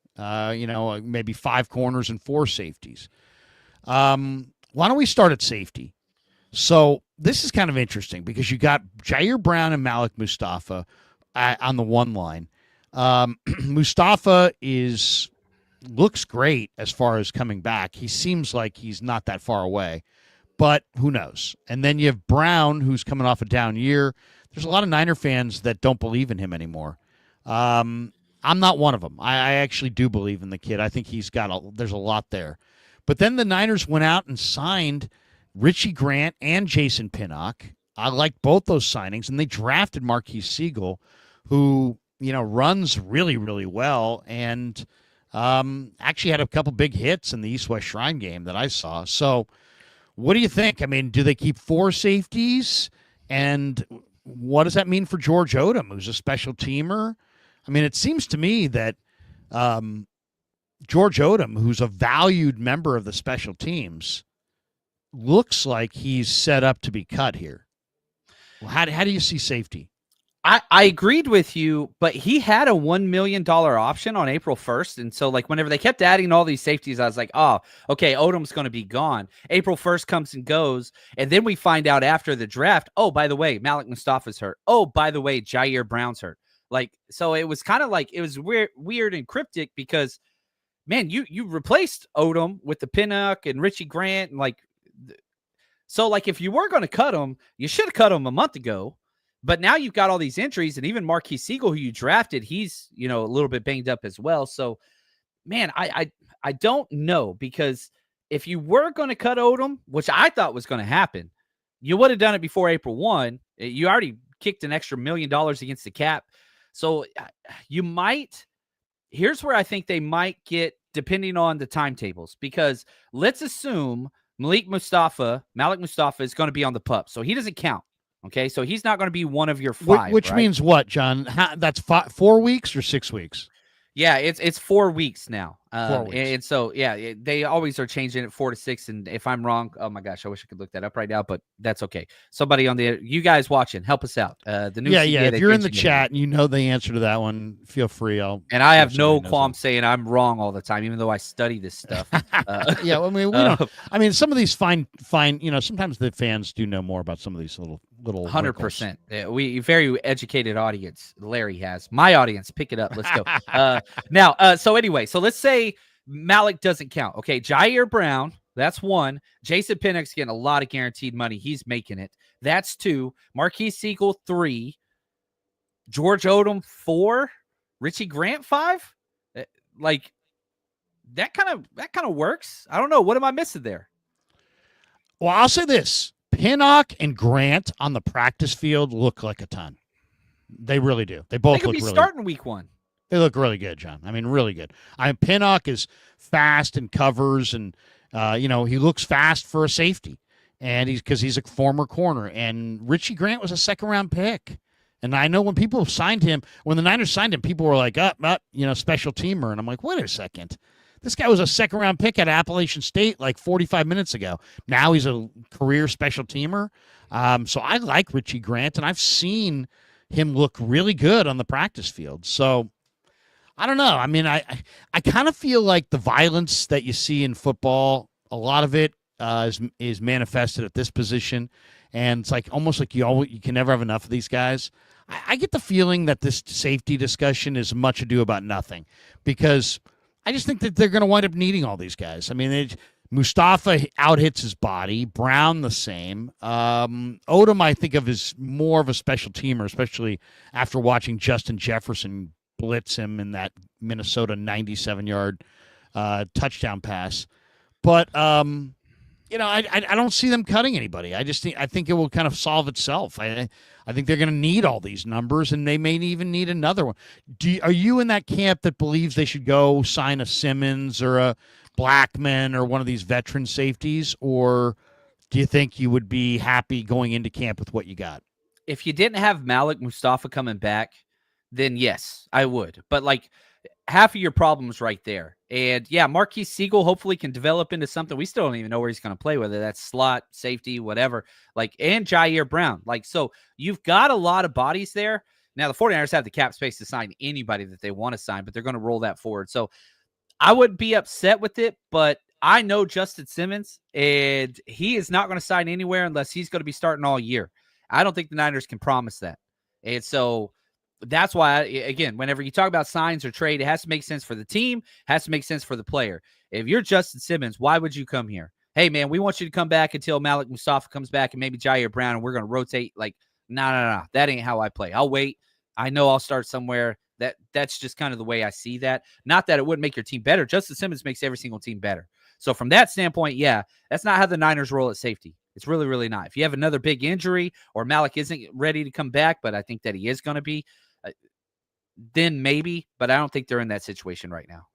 Maybe 5 corners and 4 safeties. Why don't we start at safety? So this is kind of interesting because you got Jair Brown and Malik Mustafa on the one line. Mustafa looks great as far as coming back. He seems like he's not that far away, but who knows? And then you have Brown, who's coming off a down year. There's a lot of Niner fans that don't believe in him anymore. I'm not one of them. I actually do believe in the kid. I think there's a lot there. But then the Niners went out and signed Richie Grant and Jason Pinnock. I like both those signings, and they drafted Marquise Siegel, who runs really, really well, and actually had a couple big hits in the East-West Shrine game that I saw. So what do you think? I mean, do they keep 4 safeties? And what does that mean for George Odom, who's a special teamer? I mean, it seems to me that George Odom, who's a valued member of the special teams, looks like he's set up to be cut here. Well, how do you see safety? I agreed with you, but he had a $1 million option on April 1st. And so, whenever they kept adding all these safeties, I was like, oh, okay, Odom's going to be gone. April 1st comes and goes. And then we find out after the draft, oh, by the way, Malik Mustafa's hurt. Oh, by the way, Jair Brown's hurt. So it was kind of it was weird and cryptic because, man, you replaced Odom with the Pinnock and Richie Grant. And so if you were going to cut him, you should have cut him a month ago. But now you've got all these injuries, and even Marquise Siegel, who you drafted, he's a little bit banged up as well. So, man, I don't know, because if you were going to cut Odom, which I thought was going to happen, you would have done it before April 1. You already kicked an extra $1 million against the cap. So you might. Here's where I think they might get, depending on the timetables, because let's assume Malik Mustafa is going to be on the PUP, so he doesn't count. Okay, so he's not going to be one of your 5. Which right? means what, John? That's 4 weeks or 6 weeks? Yeah, it's 4 weeks now. 4 weeks. And so, yeah, they always are changing it 4 to 6. And if I'm wrong, oh my gosh, I wish I could look that up right now, but that's okay. Somebody you guys watching, help us out. The new CBA, if you're in the chat and you know the answer to that one, feel free. And I have no qualm saying I'm wrong all the time, even though I study this stuff. Yeah, I mean, we don't. I mean, some of these fine. Sometimes the fans do know more about some of these little. 100%. We very educated audience. Larry has my audience. Pick it up. Let's go. Now. So anyway, so let's say Malik doesn't count. Okay, Jair Brown, that's 1. Jason Pinnock's getting a lot of guaranteed money. He's making it. That's 2. Marquise Siegel 3. George Odom 4. Richie Grant 5. That kind of works. I don't know. What am I missing there? Well, I'll say this. Pinnock and Grant on the practice field look like a ton. They really do. They both look really good. Starting week 1. They look really good, John. I mean, really good. Pinnock is fast and covers, and he looks fast for a safety, and because he's a former corner. And Richie Grant was a second-round pick. And I know when people signed him, when the Niners signed him, people were like, special teamer. And I'm like, wait a second. This guy was a second-round pick at Appalachian State like 45 minutes ago. Now he's a career special teamer. So I like Richie Grant, and I've seen him look really good on the practice field. So I don't know. I mean, I kind of feel like the violence that you see in football, a lot of it is manifested at this position, and it's like almost like you can never have enough of these guys. I get the feeling that this safety discussion is much ado about nothing, because I just think that they're going to wind up needing all these guys. I mean, Mustafa out-hits his body. Brown the same. Odom I think of as more of a special teamer, especially after watching Justin Jefferson blitz him in that Minnesota 97-yard touchdown pass. But I don't see them cutting anybody. I think it will kind of solve itself. I think they're going to need all these numbers, and they may even need another one. Are you in that camp that believes they should go sign a Simmons or a Blackman or one of these veteran safeties, or do you think you would be happy going into camp with what you got? If you didn't have Malik Mustafa coming back, then yes, I would. But like half of your problems right there. And yeah, Marquise Siegel hopefully can develop into something. We still don't even know where he's going to play, whether that's slot, safety, whatever. Like, and Jair Brown. Like, so you've got a lot of bodies there. Now, the 49ers have the cap space to sign anybody that they want to sign, but they're going to roll that forward. So I wouldn't be upset with it, but I know Justin Simmons, and he is not going to sign anywhere unless he's going to be starting all year. I don't think the Niners can promise that. And so that's why, again, whenever you talk about signs or trade, it has to make sense for the team, has to make sense for the player. If you're Justin Simmons, why would you come here? Hey, man, we want you to come back until Malik Mustafa comes back and maybe Jair Brown, and we're going to rotate. Like, no. That ain't how I play. I'll wait. I know I'll start somewhere. That's just kind of the way I see that. Not that it wouldn't make your team better. Justin Simmons makes every single team better. So from that standpoint, yeah, that's not how the Niners roll at safety. It's really, really not. If you have another big injury or Malik isn't ready to come back, but I think that he is going to be, then maybe, but I don't think they're in that situation right now.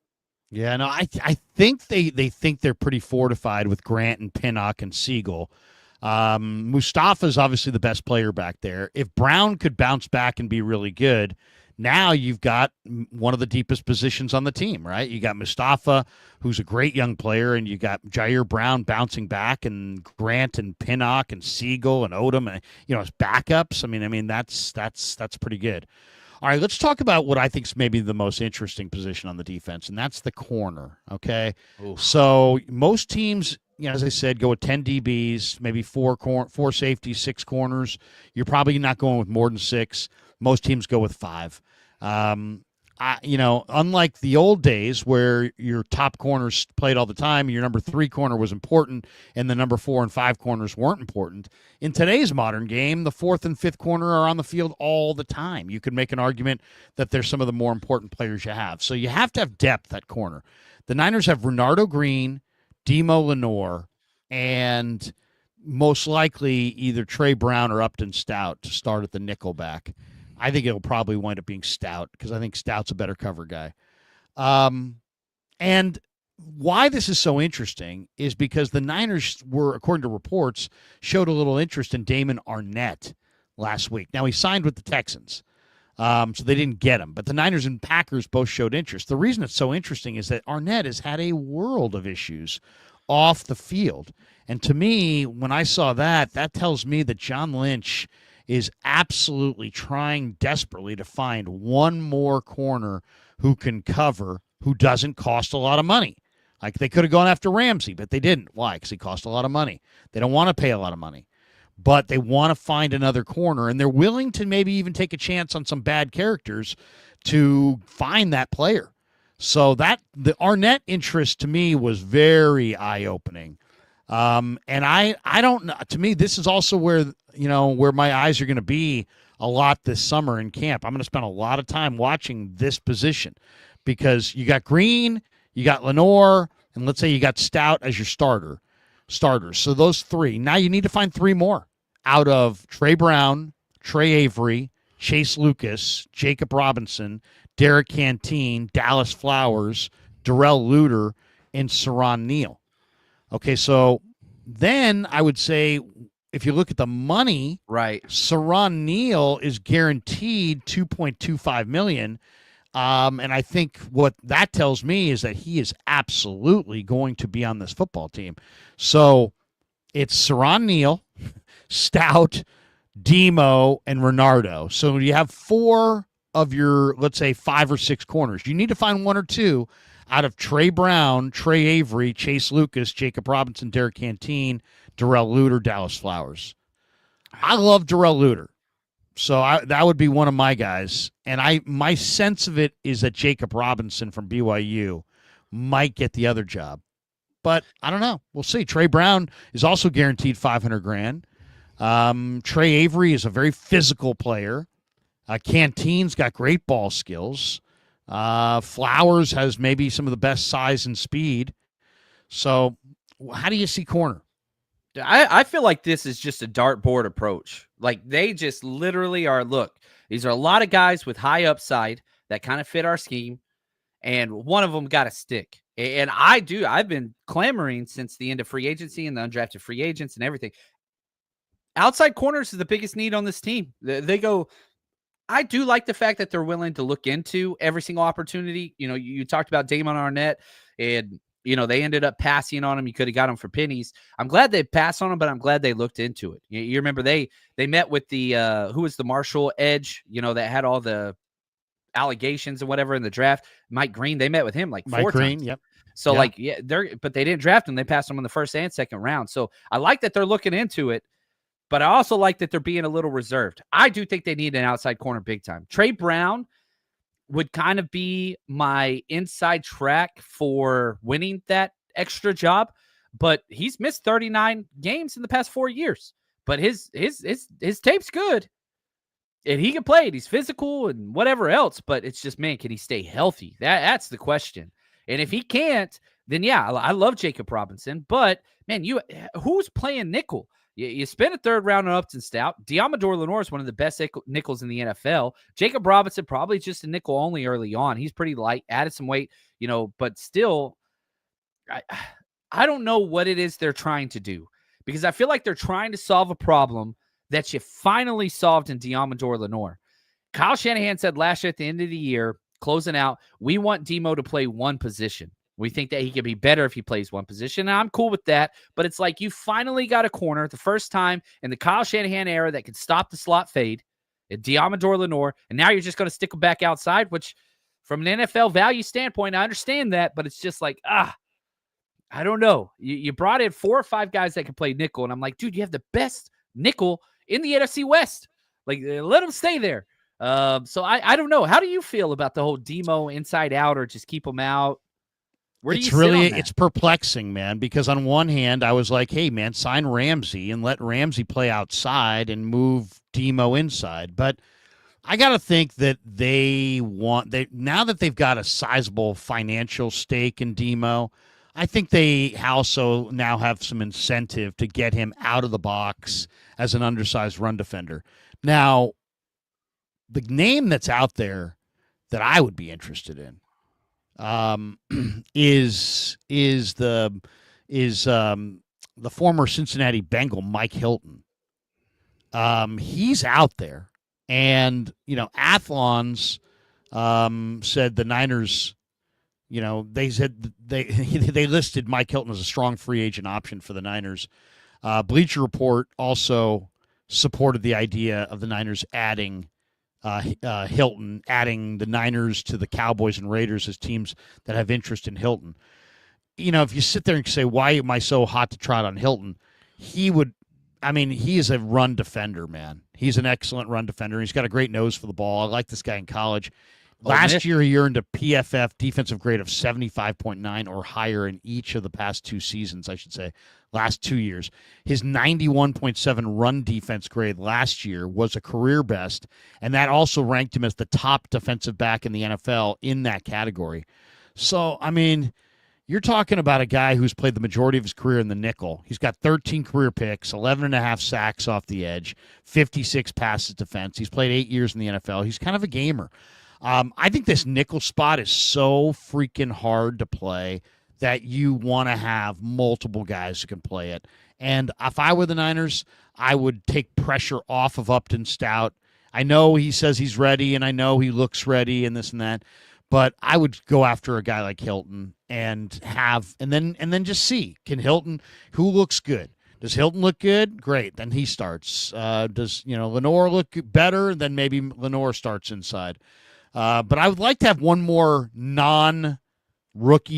Yeah, no, I think they think they're pretty fortified with Grant and Pinnock and Siegel. Mustafa's obviously the best player back there. If Brown could bounce back and be really good, now you've got one of the deepest positions on the team, right? You got Mustafa, who's a great young player, and you got Jair Brown bouncing back, and Grant and Pinnock and Siegel and Odom, and as backups. I mean that's pretty good. All right, let's talk about what I think is maybe the most interesting position on the defense, and that's the corner, okay? Oof. So most teams, as I said, go with 10 DBs, maybe four safeties, 6 corners. You're probably not going with more than 6. Most teams go with 5. Unlike the old days where your top corners played all the time, your number 3 corner was important, and the number 4 and 5 corners weren't important. In today's modern game, the 4th and 5th corner are on the field all the time. You could make an argument that they're some of the more important players you have. So you have to have depth at corner. The Niners have Renardo Green, Demo Lenore, and most likely either Trey Brown or Upton Stout to start at the nickelback. I think it'll probably wind up being Stout because I think Stout's a better cover guy. And why this is so interesting is because the Niners were, according to reports, showed a little interest in Damon Arnett last week. Now, he signed with the Texans, so they didn't get him. But the Niners and Packers both showed interest. The reason it's so interesting is that Arnett has had a world of issues off the field. And to me, when I saw that tells me that John Lynch is absolutely trying desperately to find one more corner who can cover, who doesn't cost a lot of money. Like, they could have gone after Ramsey, but they didn't. Why? Because he cost a lot of money. They don't want to pay a lot of money, but they want to find another corner, and they're willing to maybe even take a chance on some bad characters to find that player. So the Arnett interest to me was very eye-opening. And I don't know. To me, this is also where my eyes are going to be a lot this summer in camp. I'm going to spend a lot of time watching this position because you got Green, you got Lenore, and let's say you got Stout as your starters. So those 3. Now you need to find 3 more out of Trey Brown, Trey Avery, Chase Lucas, Jacob Robinson, Derek Canteen, Dallas Flowers, Darrell Luter, and Saron Neal. Okay, so then I would say if you look at the money, Right. Saron Neal is guaranteed $2.25 million. And I think what that tells me is that he is absolutely going to be on this football team. So it's Saron Neal, Stout, Demo, and Renardo. So you have 4 of your, let's say, 5 or 6 corners. You need to find 1 or 2 out of Trey Brown, Trey Avery, Chase Lucas, Jacob Robinson, Derek Canteen, Darrell Luter, Dallas Flowers. I love Darrell Luter. So that would be one of my guys. And my sense of it is that Jacob Robinson from BYU might get the other job. But I don't know. We'll see. Trey Brown is also guaranteed $500,000. Trey Avery is a very physical player. Canteen's got great ball skills. Flowers has maybe some of the best size and speed. So how do you see corner? I feel like this is just a dartboard approach. Like they just literally are, look, these are a lot of guys with high upside that kind of fit our scheme, and one of them got to stick. And I've been clamoring since the end of free agency and the undrafted free agents and everything. Outside corners is the biggest need on this team. They go, I do like the fact that they're willing to look into every single opportunity. You know, you talked about Damon Arnett, and you know, they ended up passing on him. You could have got him for pennies. I'm glad they passed on him, but I'm glad they looked into it. You remember they met with the who was the Marshall edge, you know, that had all the allegations and whatever in the draft. Mike Green, they met with him like 4 times. Yep. So like, yeah, but they didn't draft him. They passed him in the first and second round. So I like that they're looking into it, but I also like that they're being a little reserved. I do think they need an outside corner big time. Trey Brown would kind of be my inside track for winning that extra job, but he's missed 39 games in the past 4 years. But his tape's good, and he can play it. He's physical and whatever else, but it's just, man, can he stay healthy? That's the question. And if he can't, then yeah, I love Jacob Robinson, but man, who's playing nickel? You spent a 3rd round on Upton Stout. Diamador Lenore is one of the best nickels in the NFL. Jacob Robinson, probably just a nickel only early on. He's pretty light, added some weight, you know, but still, I don't know what it is they're trying to do, because I feel like they're trying to solve a problem that you finally solved in Diamador Lenore. Kyle Shanahan said last year at the end of the year, closing out, we want Demo to play one position. We think that he could be better if he plays one position. And I'm cool with that. But it's like you finally got a corner the first time in the Kyle Shanahan era that could stop the slot fade at Diamador Lenore. And now you're just going to stick him back outside, which from an NFL value standpoint, I understand that. But it's just like, I don't know. You brought in 4 or 5 guys that can play nickel. And I'm like, dude, you have the best nickel in the NFC West. Like, let him stay there. So I don't know. How do you feel about the whole Demo inside out, or just keep him out? Where do you sit on that? It's perplexing, man, because on one hand, I was like, hey, man, sign Ramsey and let Ramsey play outside and move Demo inside. But I got to think that now that they've got a sizable financial stake in Demo, I think they also now have some incentive to get him out of the box as an undersized run defender. Now, the name that's out there that I would be interested in is the former Cincinnati Bengal Mike Hilton. He's out there, and Athlons said the Niners. They said they listed Mike Hilton as a strong free agent option for the Niners. Bleacher Report also supported the idea of the Niners adding Hilton, adding the Niners to the Cowboys and Raiders as teams that have interest in Hilton. If you sit there and say, why am I so hot to trot on Hilton? He is a run defender, man. He's an excellent run defender. He's got a great nose for the ball. I like this guy in college. Last year, he earned a PFF defensive grade of 75.9 or higher in each of the past 2 seasons, I should say, last 2 years. His 91.7 run defense grade last year was a career best, and that also ranked him as the top defensive back in the NFL in that category. So, you're talking about a guy who's played the majority of his career in the nickel. He's got 13 career picks, 11 and a half sacks off the edge, 56 passes defense. He's played 8 years in the NFL. He's kind of a gamer. I think this nickel spot is so freaking hard to play that you want to have multiple guys who can play it. And if I were the Niners, I would take pressure off of Upton Stout. I know he says he's ready, and I know he looks ready, and this and that, but I would go after a guy like Hilton and then just see, can Hilton, who looks good? Does Hilton look good? Great, then he starts. Does Lenore look better? Then maybe Lenore starts inside. But I would like to have one more non-rookie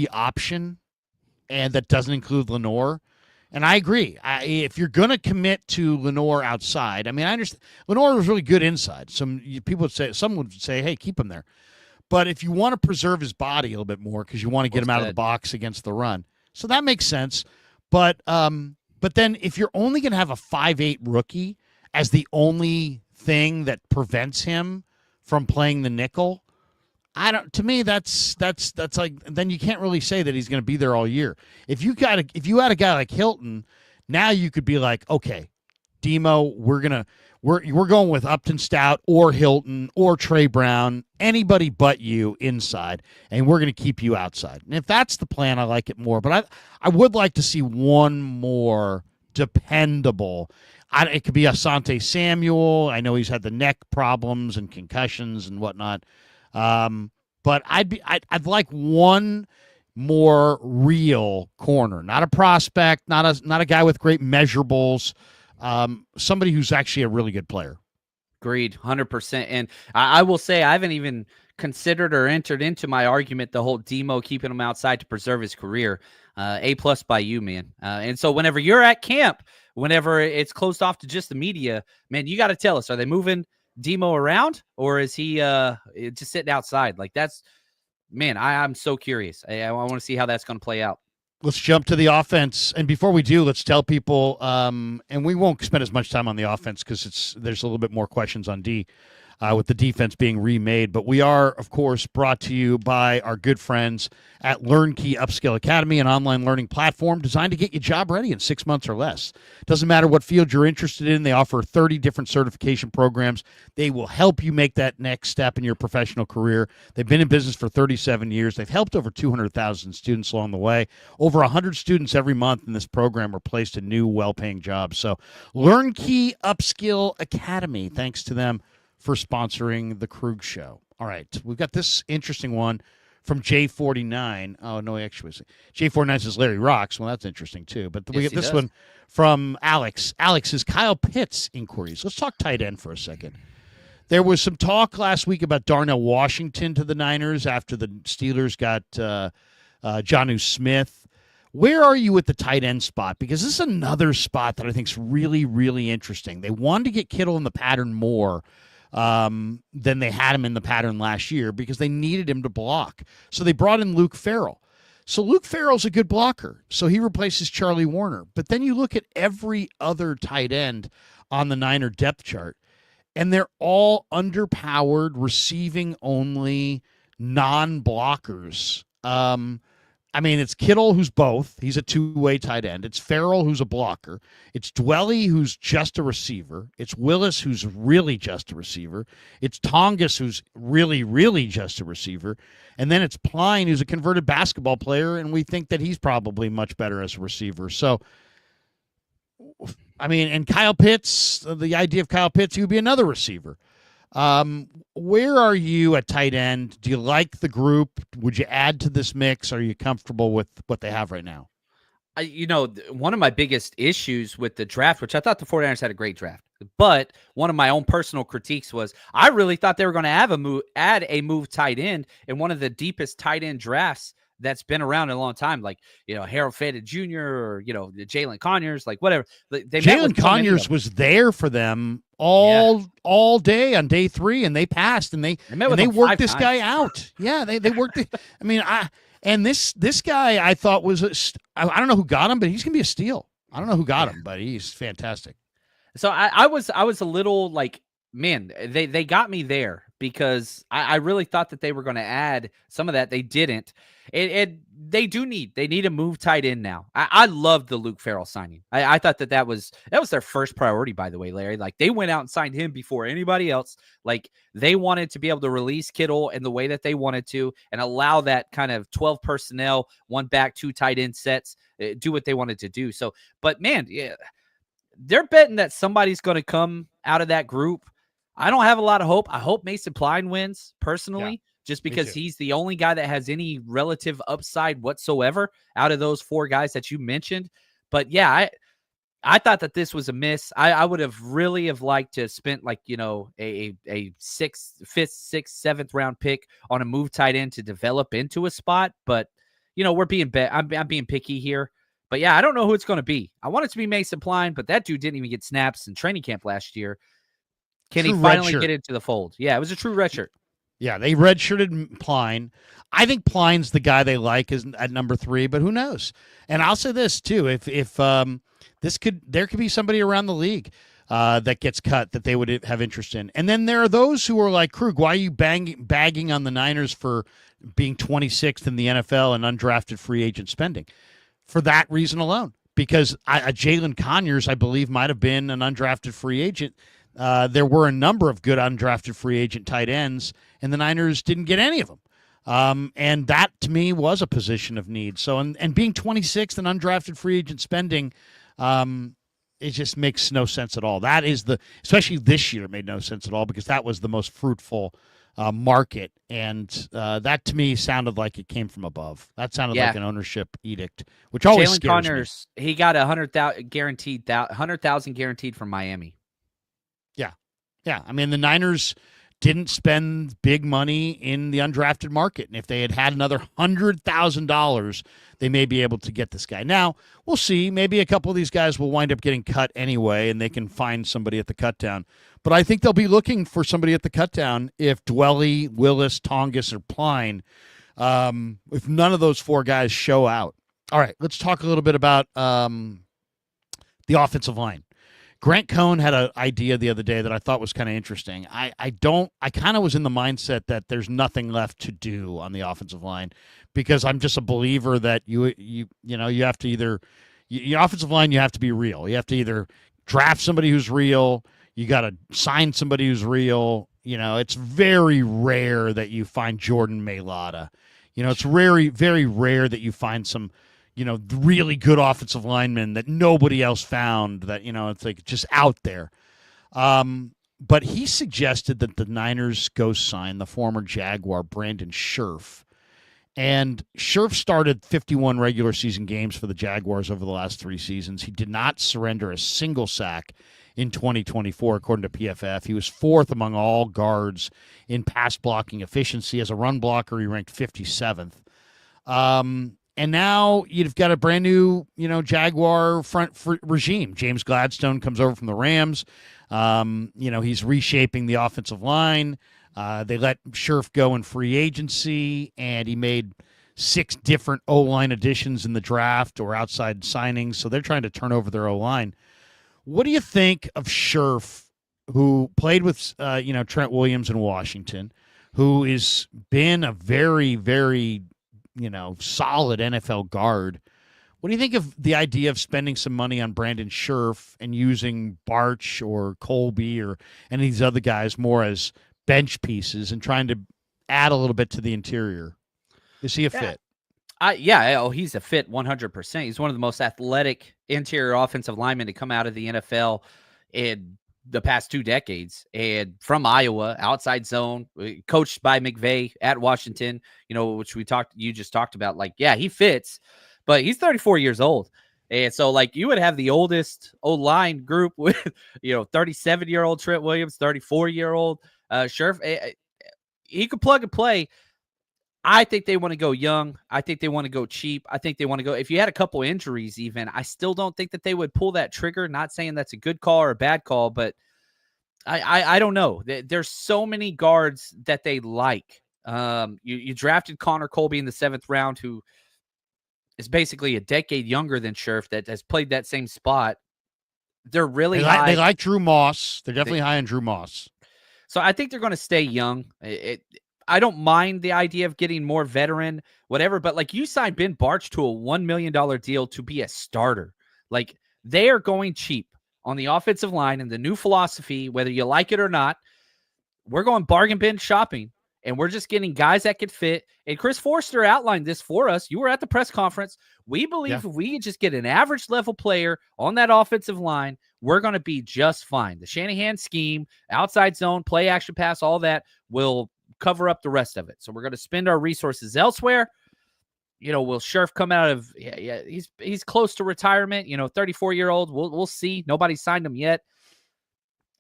option, and that doesn't include Lenore. And I agree. If you're going to commit to Lenore outside, I mean, I understand Lenore was really good inside. Some would say, hey, keep him there. But if you want to preserve his body a little bit more because you want to get him out of the box against the run, so that makes sense. But then if you're only going to have a 5'8" rookie as the only thing that prevents him from playing the nickel, to me that's like, then you can't really say that he's going to be there all year. If you had a guy like Hilton, now you could be like, okay, Demo, we're going with Upton Stout or Hilton or Trey Brown, anybody but you inside, and we're going to keep you outside. And if that's the plan, I like it more. But I would like to see one more dependable. It could be Asante Samuel. I know he's had the neck problems and concussions and whatnot. But I'd like one more real corner, not a prospect, not a guy with great measurables, somebody who's actually a really good player. Agreed, 100%. And I will say I haven't even considered or entered into my argument the whole Demo keeping him outside to preserve his career. A+ by you, man. And so whenever you're at camp, whenever it's closed off to just the media, man, you got to tell us, are they moving Demo around, or is he just sitting outside? Like, that's, man, I'm so curious. I want to see how that's going to play out. Let's jump to the offense, and before we do, let's tell people, and we won't spend as much time on the offense because there's a little bit more questions on D, with the defense being remade. But we are, of course, brought to you by our good friends at LearnKey Upskill Academy, an online learning platform designed to get you job ready in 6 months or less. Doesn't matter what field you're interested in. They offer 30 different certification programs. They will help you make that next step in your professional career. They've been in business for 37 years. They've helped over 200,000 students along the way. Over 100 students every month in this program are placed in new, well-paying jobs. So LearnKey Upskill Academy, thanks to them for sponsoring the Krug Show. All right, we've got this interesting one from J49. Oh, no, actually, J49 says Larry rocks. Well, that's interesting, too. But we get this one from Alex. Alex is Kyle Pitts inquiries. Let's talk tight end for a second. There was some talk last week about Darnell Washington to the Niners after the Steelers got Jonnu Smith. Where are you at the tight end spot? Because this is another spot that I think is really, really interesting. They wanted to get Kittle in the pattern more than they had him in the pattern last year because they needed him to block. So they brought in Luke Farrell. So Luke Farrell's a good blocker. So he replaces Charlie Warner. But then you look at every other tight end on the Niner depth chart, and they're all underpowered, receiving only, non-blockers. I mean, it's Kittle, who's both. He's a two-way tight end. It's Farrell, who's a blocker. It's Dwelly, who's just a receiver. It's Willis, who's really just a receiver. It's Tongas, who's really, really just a receiver. And then it's Pline, who's a converted basketball player, and we think that he's probably much better as a receiver. So, I mean, and Kyle Pitts, the idea of Kyle Pitts, he would be another receiver. Where are you at tight end? Do you like the group? Would you add to this mix? Are you comfortable with what they have right now? One of my biggest issues with the draft, which I thought the 49ers had a great draft, but one of my own personal critiques was I really thought they were going to add a move tight end in one of the deepest tight end drafts that's been around in a long time, like, Harold Faded Jr. or, Jalen Conyers, like whatever. Jalen Conyers was there for them all day on day 3, and they passed, and they worked this guy out. Yeah, they worked it. I mean, this guy I thought was I don't know who got him, but he's gonna be a steal. I don't know who got him, but he's fantastic. So I was a little like, man, they got me there. because I really thought that they were going to add some of that. They didn't. And they need a move tight end now. I love the Luke Farrell signing. I thought that was their first priority, by the way, Larry. Like, they went out and signed him before anybody else. Like, they wanted to be able to release Kittle in the way that they wanted to and allow that kind of 12 personnel, one back, two tight end sets, do what they wanted to do. So, but man, yeah, they're betting that somebody's going to come out of that group. I don't have a lot of hope. I hope Mason Pline wins personally, just because he's the only guy that has any relative upside whatsoever out of those four guys that you mentioned. But yeah, I thought that this was a miss. I would have really have liked to have spent, like, a fifth, sixth, seventh round pick on a move tight end to develop into a spot. But we're being I'm being picky here. But yeah, I don't know who it's going to be. I want it to be Mason Pline, but that dude didn't even get snaps in training camp last year. Can he finally get into the fold? Yeah, it was a true redshirt. Yeah, they redshirted Pline. I think Pline's the guy they like is at number 3, but who knows? And I'll say this too: if there could be somebody around the league that gets cut that they would have interest in. And then there are those who are like, Krug, why are you bagging on the Niners for being 26th in the NFL and undrafted free agent spending? For that reason alone, because Jalen Conyers, I believe, might have been an undrafted free agent. There were a number of good undrafted free agent tight ends, and the Niners didn't get any of them. And that, to me, was a position of need. So, and being 26th in undrafted free agent spending, it just makes no sense at all. That is especially this year, made no sense at all, because that was the most fruitful market, and that to me sounded like it came from above. That sounded like an ownership edict, which always Jalen scares Conyers, me. He got $100,000 guaranteed from Miami. Yeah. I mean, the Niners didn't spend big money in the undrafted market, and if they had another $100,000, they may be able to get this guy. Now we'll see. Maybe a couple of these guys will wind up getting cut anyway, and they can find somebody at the cutdown. But I think they'll be looking for somebody at the cutdown if Dwelly, Willis, Tongas, or Pline, if none of those four guys show out. All right, let's talk a little bit about the offensive line. Grant Cohn had an idea the other day that I thought was kind of interesting. I kind of was in the mindset that there's nothing left to do on the offensive line, because I'm just a believer that you have to your offensive line, you have to be real. You have to either draft somebody who's real, you got to sign somebody who's real. It's very rare that you find Jordan Mailata. It's very, very rare that you find some really good offensive linemen that nobody else found, that, it's like just out there. But he suggested that the Niners go sign the former Jaguar Brandon Scherff. And Scherff started 51 regular season games for the Jaguars over the last 3 seasons. He did not surrender a single sack in 2024, according to PFF. He was 4th among all guards in pass blocking efficiency. As a run blocker, he ranked 57th. And now you've got a brand new, Jaguar front regime. James Gladstone comes over from the Rams. He's reshaping the offensive line. They let Scherff go in free agency, and he made 6 different O-line additions in the draft or outside signings. So they're trying to turn over their O-line. What do you think of Scherff, who played with, Trent Williams in Washington, who has been a very, very solid NFL guard? What do you think of the idea of spending some money on Brandon Scherff and using Barch or Colby or any of these other guys more as bench pieces and trying to add a little bit to the interior? Is he a fit? He's a fit 100%. He's one of the most athletic interior offensive linemen to come out of the NFL in the past 2 decades, and from Iowa, outside zone, coached by McVay at Washington, which you just talked about. Like, yeah, he fits, but he's 34 years old. And so, like, you would have the oldest O-line group with, 37-year-old Trent Williams, 34-year-old Scherff. He could plug and play. I think they want to go young. I think they want to go cheap. I think they want to go, if you had a couple injuries even, I still don't think that they would pull that trigger. Not saying that's a good call or a bad call, but I don't know. There's so many guards that they like. You drafted Connor Colby in the 7th round, who is basically a decade younger than Scherff, that has played that same spot. They're really high. They like Drew Moss. They're definitely high on Drew Moss. So I think they're going to stay young. I don't mind the idea of getting more veteran, whatever, but like you signed Ben Barch to a $1 million deal to be a starter. Like they are going cheap on the offensive line, and the new philosophy, whether you like it or not, we're going bargain bin shopping, and we're just getting guys that could fit. And Chris Forster outlined this for us. You were at the press conference. We believe if we could just get an average level player on that offensive line, we're going to be just fine. The Shanahan scheme, outside zone, play action pass, all that will cover up the rest of it. So we're going to spend our resources elsewhere. Will Scherf come out of he's close to retirement, 34-year-old. We'll see. Nobody signed him yet.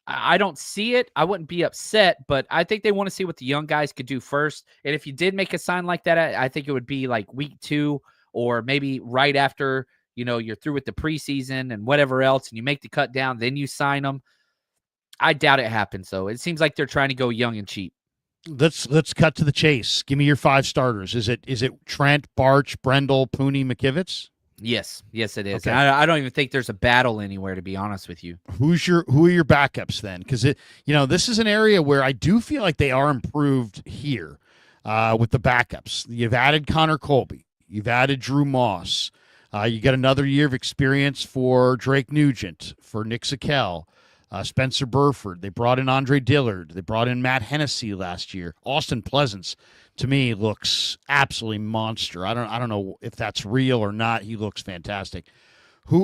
I don't see it. I wouldn't be upset, but I think they want to see what the young guys could do first. And if you did make a sign like that, I think it would be like week 2 or maybe right after, you're through with the preseason and whatever else, and you make the cut down, then you sign them. I doubt it happens, though. It seems like they're trying to go young and cheap. Let's cut to the chase. Give me your 5 starters. Is it Trent, Barch, Brendel, Pooney, McKivitz? Yes, it is. Okay. I don't even think there's a battle anywhere, to be honest with you. Who are your backups then? Because this is an area where I do feel like they are improved here with the backups. You've added Connor Colby. You've added Drew Moss. You got another year of experience for Drake Nugent, for Nick Zakelj, Spencer Burford. They brought in Andre Dillard. They brought in Matt Hennessy last year. Austin Pleasance, to me, looks absolutely monster. I don't know if that's real or not. He looks fantastic.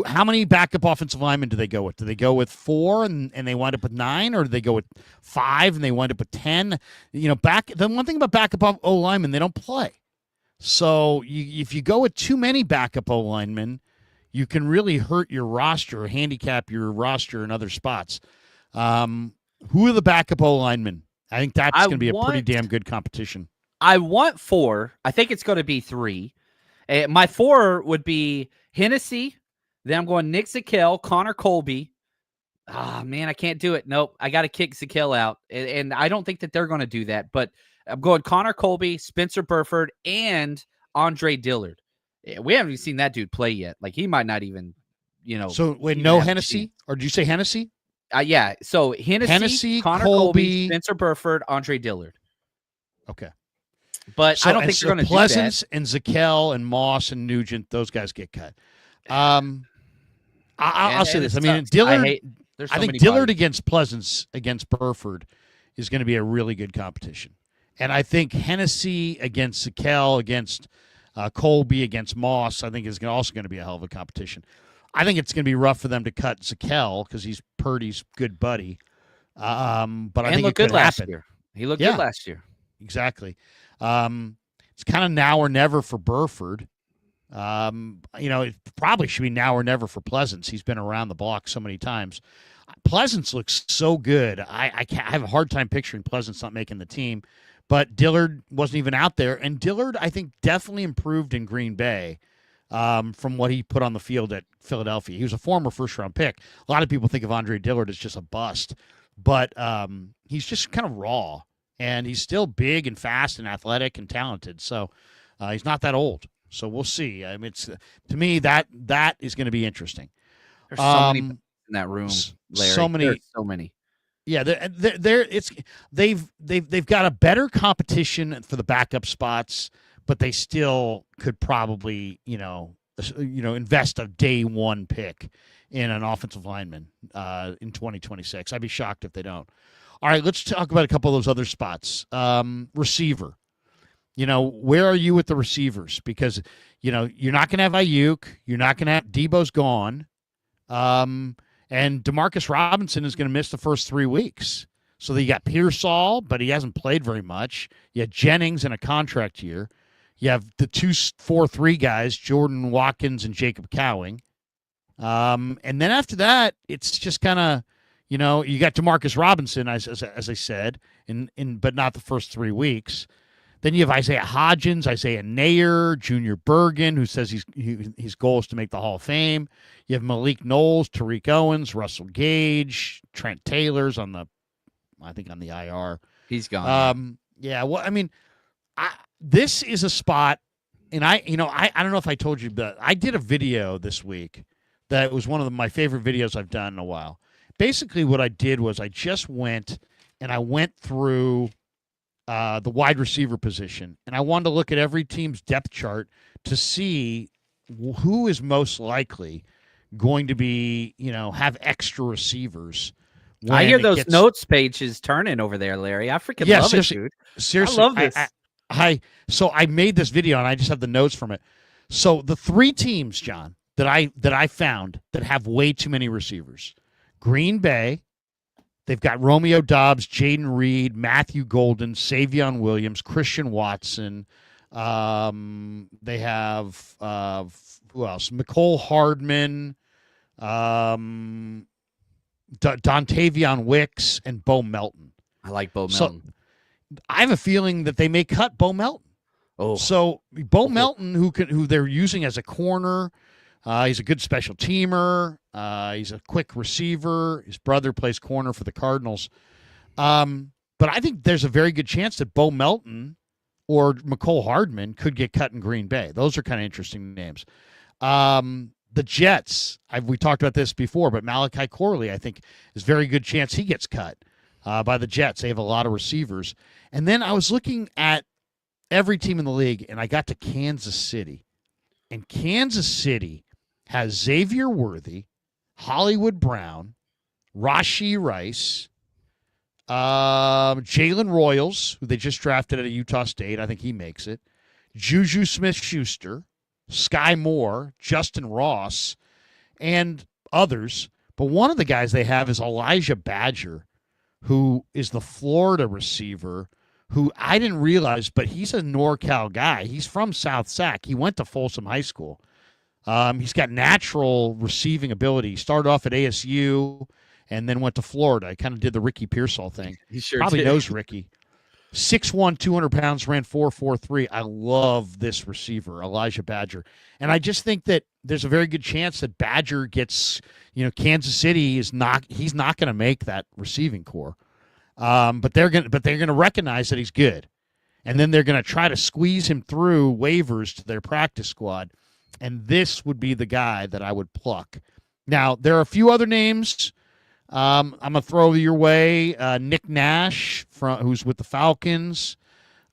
How many backup offensive linemen do they go with? Do they go with 4 and they wind up with 9, or do they go with 5 and they wind up with 10? The one thing about backup O linemen, they don't play. So if you go with too many backup O linemen, you can really hurt your roster or handicap your roster in other spots. Who are the backup O linemen? I think that's going to be a pretty damn good competition. I want 4. I think it's going to be 3. My 4 would be Hennessy. Then I'm going Nick Zakelj, Connor Colby. Man, I can't do it. Nope, I got to kick Zakelj out. And I don't think that they're going to do that. But I'm going Connor Colby, Spencer Burford, and Andre Dillard. We haven't even seen that dude play yet. Like, he might not even, So, wait, no Hennessy? Or did you say Hennessy? Yeah. So, Hennessy, Connor Colby, Spencer Burford, Andre Dillard. Okay. But I don't think they're going to do that. Pleasance and Zakelj and Moss and Nugent, those guys get cut. I'll say this. I mean, Dillard. I think Dillard against Pleasance against Burford is going to be a really good competition. And I think Hennessy against Zakelj, against Colby, against Moss, I think is also going to be a hell of a competition. I think it's going to be rough for them to cut Zakelj because he's Purdy's good buddy. But I think it could happen. He looked good last year. Exactly. It's kind of now or never for Burford. It probably should be now or never for Pleasance. He's been around the block so many times. Pleasance looks so good. I have a hard time picturing Pleasance not making the team. But Dillard wasn't even out there. And Dillard, I think, definitely improved in Green Bay from what he put on the field at Philadelphia. He was a former first-round pick. A lot of people think of Andre Dillard as just a bust. But he's just kind of raw. And he's still big and fast and athletic and talented. So he's not that old. So we'll see. I mean, to me, that is going to be interesting. There's so many in that room, Larry. So many. Yeah, they've got a better competition for the backup spots, but they still could probably invest a day 1 pick in an offensive lineman in 2026. I'd be shocked if they don't. All right, let's talk about a couple of those other spots. Receiver. Where are you with the receivers? Because, you're not going to have Ayuk. You're not going to have Debo's gone. And Demarcus Robinson is going to miss the first 3 weeks. So you got Pearsall, but he hasn't played very much. You have Jennings in a contract year. You have the 2-4-3 guys, Jordan Watkins and Jacob Cowing. And then after that, it's just kind of, you got Demarcus Robinson, as I said, but not the first 3 weeks. Then you have Isaiah Hodgins, Isaiah Nair, Junior Bergen, who says his goal is to make the Hall of Fame. You have Malik Knowles, Tariq Owens, Russell Gage, Trent Taylor's on the IR. He's gone. This is a spot, and I don't know if I told you, but I did a video this week that was one of my favorite videos I've done in a while. Basically, what I did was I just went and I went through the wide receiver position, and I wanted to look at every team's depth chart to see who is most likely going to be, have extra receivers. I hear those notes pages turning over there, Larry. I freaking love it, dude. Seriously, I love this. So I made this video, and I just have the notes from it. So the 3 teams, John, that I found that have way too many receivers: Green Bay. They've got Romeo Doubs, Jaden Reed, Matthew Golden, Savion Williams, Christian Watson. They have who else? Mecole Hardman, Dontavion Wicks, and Bo Melton. I like Bo Melton. So I have a feeling that they may cut Bo Melton. Oh, so Bo Melton, who they're using as a corner. He's a good special teamer. He's a quick receiver. His brother plays corner for the Cardinals. But I think there's a very good chance that Bo Melton or Mecole Hardman could get cut in Green Bay. Those are kind of interesting names. The Jets, we talked about this before, but Malachi Corley, I think, is a very good chance he gets cut by the Jets. They have a lot of receivers. And then I was looking at every team in the league, and I got to Kansas City. And Kansas City has Xavier Worthy, Hollywood Brown, Rashee Rice, Jalen Royals, who they just drafted at Utah State. I think he makes it. Juju Smith-Schuster, Sky Moore, Justin Ross, and others. But one of the guys they have is Elijah Badger, who is the Florida receiver, who I didn't realize, but he's a NorCal guy. He's from South Sac. He went to Folsom High School. He's got natural receiving ability. He started off at ASU and then went to Florida. He kind of did the Ricky Pearsall thing. He sure Probably did. knows Ricky. 6'1", 200 pounds, ran 4.43. I love this receiver, Elijah Badger. And I just think that there's a very good chance that Badger gets, Kansas City he's not going to make that receiving core. But they're going to recognize that he's good. And then they're going to try to squeeze him through waivers to their practice squad. And this would be the guy that I would pluck. Now, there are a few other names I'm going to throw your way. Nick Nash, who's with the Falcons.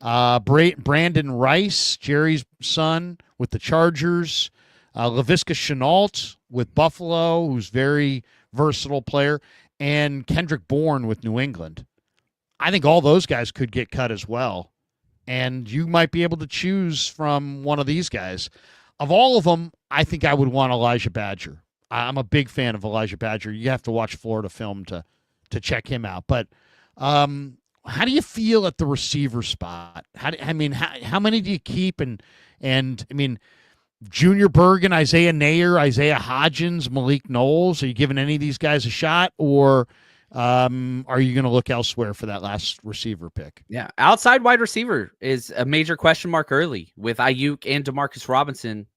Brandon Rice, Jerry's son, with the Chargers. Laviska Shenault with Buffalo, who's very versatile player. And Kendrick Bourne with New England. I think all those guys could get cut as well. And you might be able to choose from one of these guys. Of all of them, I think I would want Elijah Badger. I'm a big fan of Elijah Badger. You have to watch Florida film to check him out. But how do you feel at the receiver spot? How many do you keep? And I mean, Junior Bergen, Isaiah Nayer, Isaiah Hodgins, Malik Knowles. Are you giving any of these guys a shot, or are you going to look elsewhere for that last receiver pick? Yeah, outside wide receiver is a major question mark early with Ayuk and Demarcus Robinson.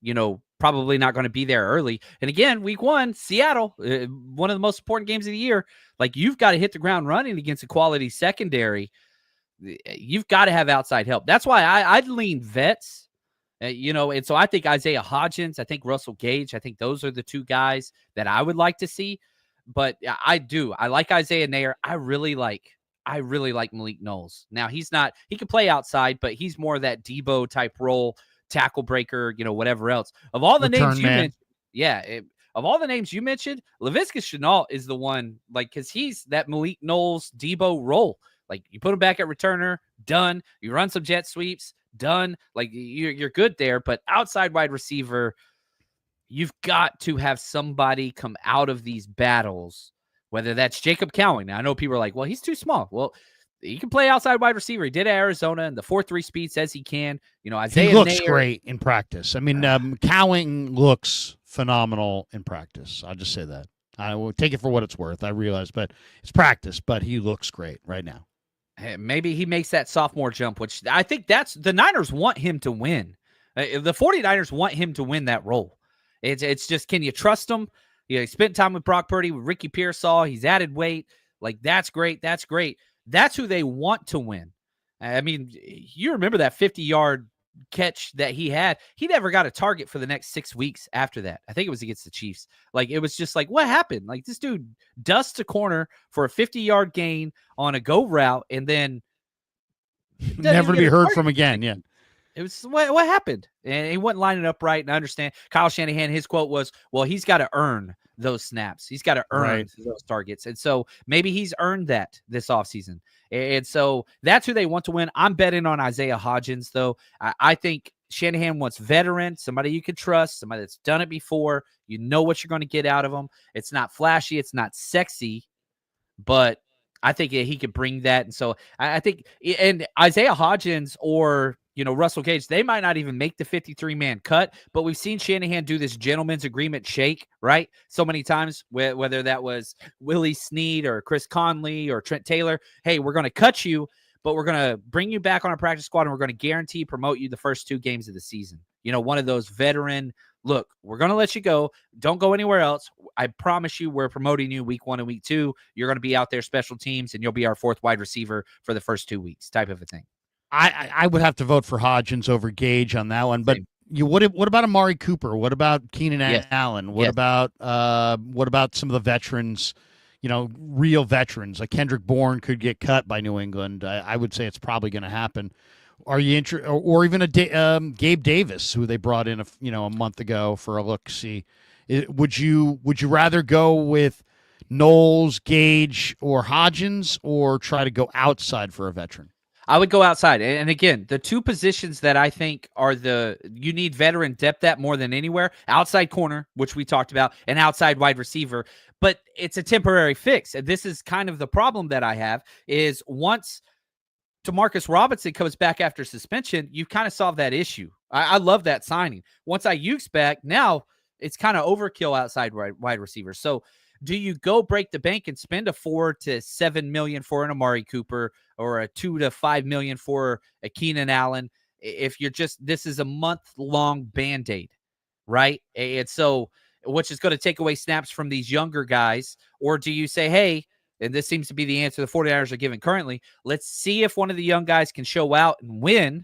Probably not going to be there early. And again, week 1, Seattle, one of the most important games of the year. Like, you've got to hit the ground running against a quality secondary. You've got to have outside help. That's why I'd lean vets, and so I think Isaiah Hodgins, I think Russell Gage, I think those are the two guys that I would like to see. But I like Isaiah Nayer. I really like Malik Knowles. Now, he can play outside, but he's more of that Debo type role, tackle breaker, whatever else. Of all the names you mentioned, of all the names you mentioned, Laviska Shenault is the one, because he's that Malik Knowles Debo role. Like, you put him back at returner, done. You run some jet sweeps, done. Like, you're good there. But outside wide receiver, you've got to have somebody come out of these battles, whether that's Jacob Cowing. Now, I know people are like, well, he's too small. Well, he can play outside wide receiver. He did at Arizona, and the 4.3 speed says he can. Isaiah he looks Nayer, great in practice. I mean, Cowing looks phenomenal in practice. I'll just say that. I will take it for what it's worth. I realize, but it's practice. But he looks great right now. Maybe he makes that sophomore jump, which I think that's the Niners want him to win. The 49ers want him to win that role. It's just, can you trust him? He spent time with Brock Purdy, with Ricky Pearsall. He's added weight. Like, that's great. That's great. That's who they want to win. I mean, you remember that 50-yard catch that he had, he never got a target for the next 6 weeks after that. I think it was against the Chiefs. Like, it was just like, what happened? Like, this dude dusts a corner for a 50-yard gain on a go route and then Never to be heard from again. Yeah. It was what happened, and he wasn't lining up right. And I understand Kyle Shanahan. His quote was, "Well, he's got to earn those snaps. He's got to earn those targets." And so maybe he's earned that this offseason. And so that's who they want to win. I'm betting on Isaiah Hodgins, though. I think Shanahan wants veteran, somebody you can trust, somebody that's done it before. You know what you're going to get out of them. It's not flashy, it's not sexy, but I think he could bring that. And so I think, and Isaiah Hodgins or Russell Gage, they might not even make the 53-man cut, but we've seen Shanahan do this gentleman's agreement shake, right? So many times, whether that was Willie Snead or Chris Conley or Trent Taylor. Hey, we're going to cut you, but we're going to bring you back on our practice squad, and we're going to guarantee promote you the first 2 games of the season. One of those veteran, look, we're going to let you go. Don't go anywhere else. I promise you we're promoting you week 1 and week 2. You're going to be out there special teams, and you'll be our 4th wide receiver for the first 2 weeks type of a thing. I would have to vote for Hodgins over Gage on that one, but what about Amari Cooper? What about Keenan Allen? What about some of the veterans? Real veterans like Kendrick Bourne could get cut by New England. I would say it's probably going to happen. Are you interested, or even Gabe Davis, who they brought in a month ago for a look see? Would you rather go with Knowles, Gage, or Hodgins, or try to go outside for a veteran? I would go outside. And again, the 2 positions that I think are you need veteran depth at more than anywhere, outside corner, which we talked about, and outside wide receiver. But it's a temporary fix. And this is kind of the problem that I have is once Demarcus Robinson comes back after suspension, you kind of solved that issue. I love that signing. Once Ayuk's back, now it's kind of overkill outside wide receiver. So do you go break the bank and spend a $4 to $7 million for an Amari Cooper or a $2 to $5 million for a Keenan Allen? If you're this is a month-long Band-Aid, right? And so, which is going to take away snaps from these younger guys. Or do you say, hey, and this seems to be the answer the 49ers are giving currently, let's see if one of the young guys can show out and win.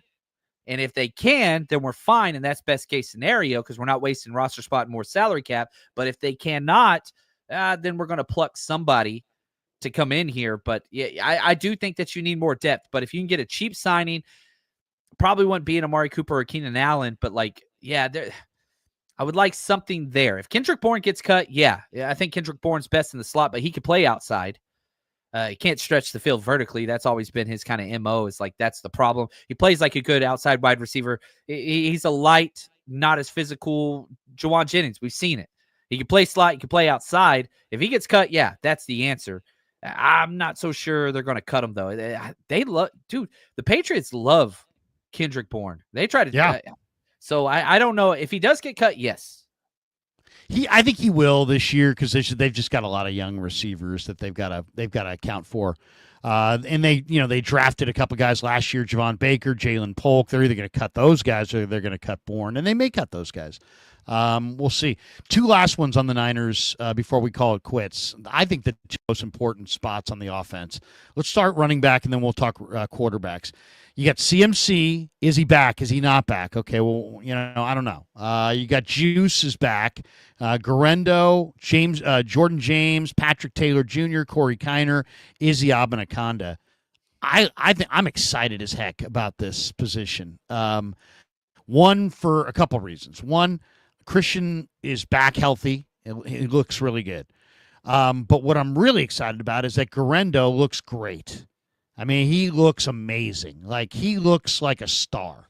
And if they can, then we're fine. And that's best case scenario because we're not wasting roster spot and more salary cap. But if they cannot, then we're going to pluck somebody to come in here. But yeah, I do think that you need more depth. But if you can get a cheap signing, probably wouldn't be an Amari Cooper or Keenan Allen. But I would like something there. If Kendrick Bourne gets cut, I think Kendrick Bourne's best in the slot, but he could play outside. He can't stretch the field vertically. That's always been his kind of MO. Is like that's the problem. He plays like a good outside wide receiver. He's a light, not as physical Juwan Jennings. We've seen it. He can play slot. He can play outside. If he gets cut, that's the answer. I'm not so sure they're going to cut him though. They love, dude. The Patriots love Kendrick Bourne. They try to. So I don't know if he does get cut. Yes. I think he will this year because they've just got a lot of young receivers that they've got to account for, and they drafted a couple guys last year, Javon Baker, Jalen Polk. They're either going to cut those guys or they're going to cut Bourne, and they may cut those guys. We'll see. 2 last ones on the Niners before we call it quits. I think the 2 most important spots on the offense. Let's start running back, and then we'll talk quarterbacks. You got CMC. Is he back? Is he not back? Okay, well, I don't know. You got Juice is back. Garendo, Jordan James, Patrick Taylor Jr., Corey Kiner, Izzy Abanaconda. I think I'm excited as heck about this position. One, for a couple reasons. One, Christian is back healthy. He looks really good. But what I'm really excited about is that Garendo looks great. I mean, he looks amazing. Like, he looks like a star.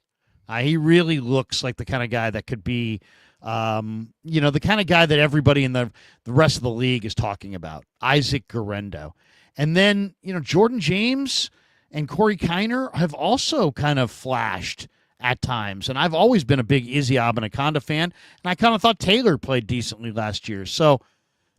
He really looks like the kind of guy that could be, the kind of guy that everybody in the rest of the league is talking about, Isaac Garendo. And then, Jordan James and Corey Kiner have also kind of flashed at times. And I've always been a big Izzy Abanaconda fan, and I kind of thought Taylor played decently last year. So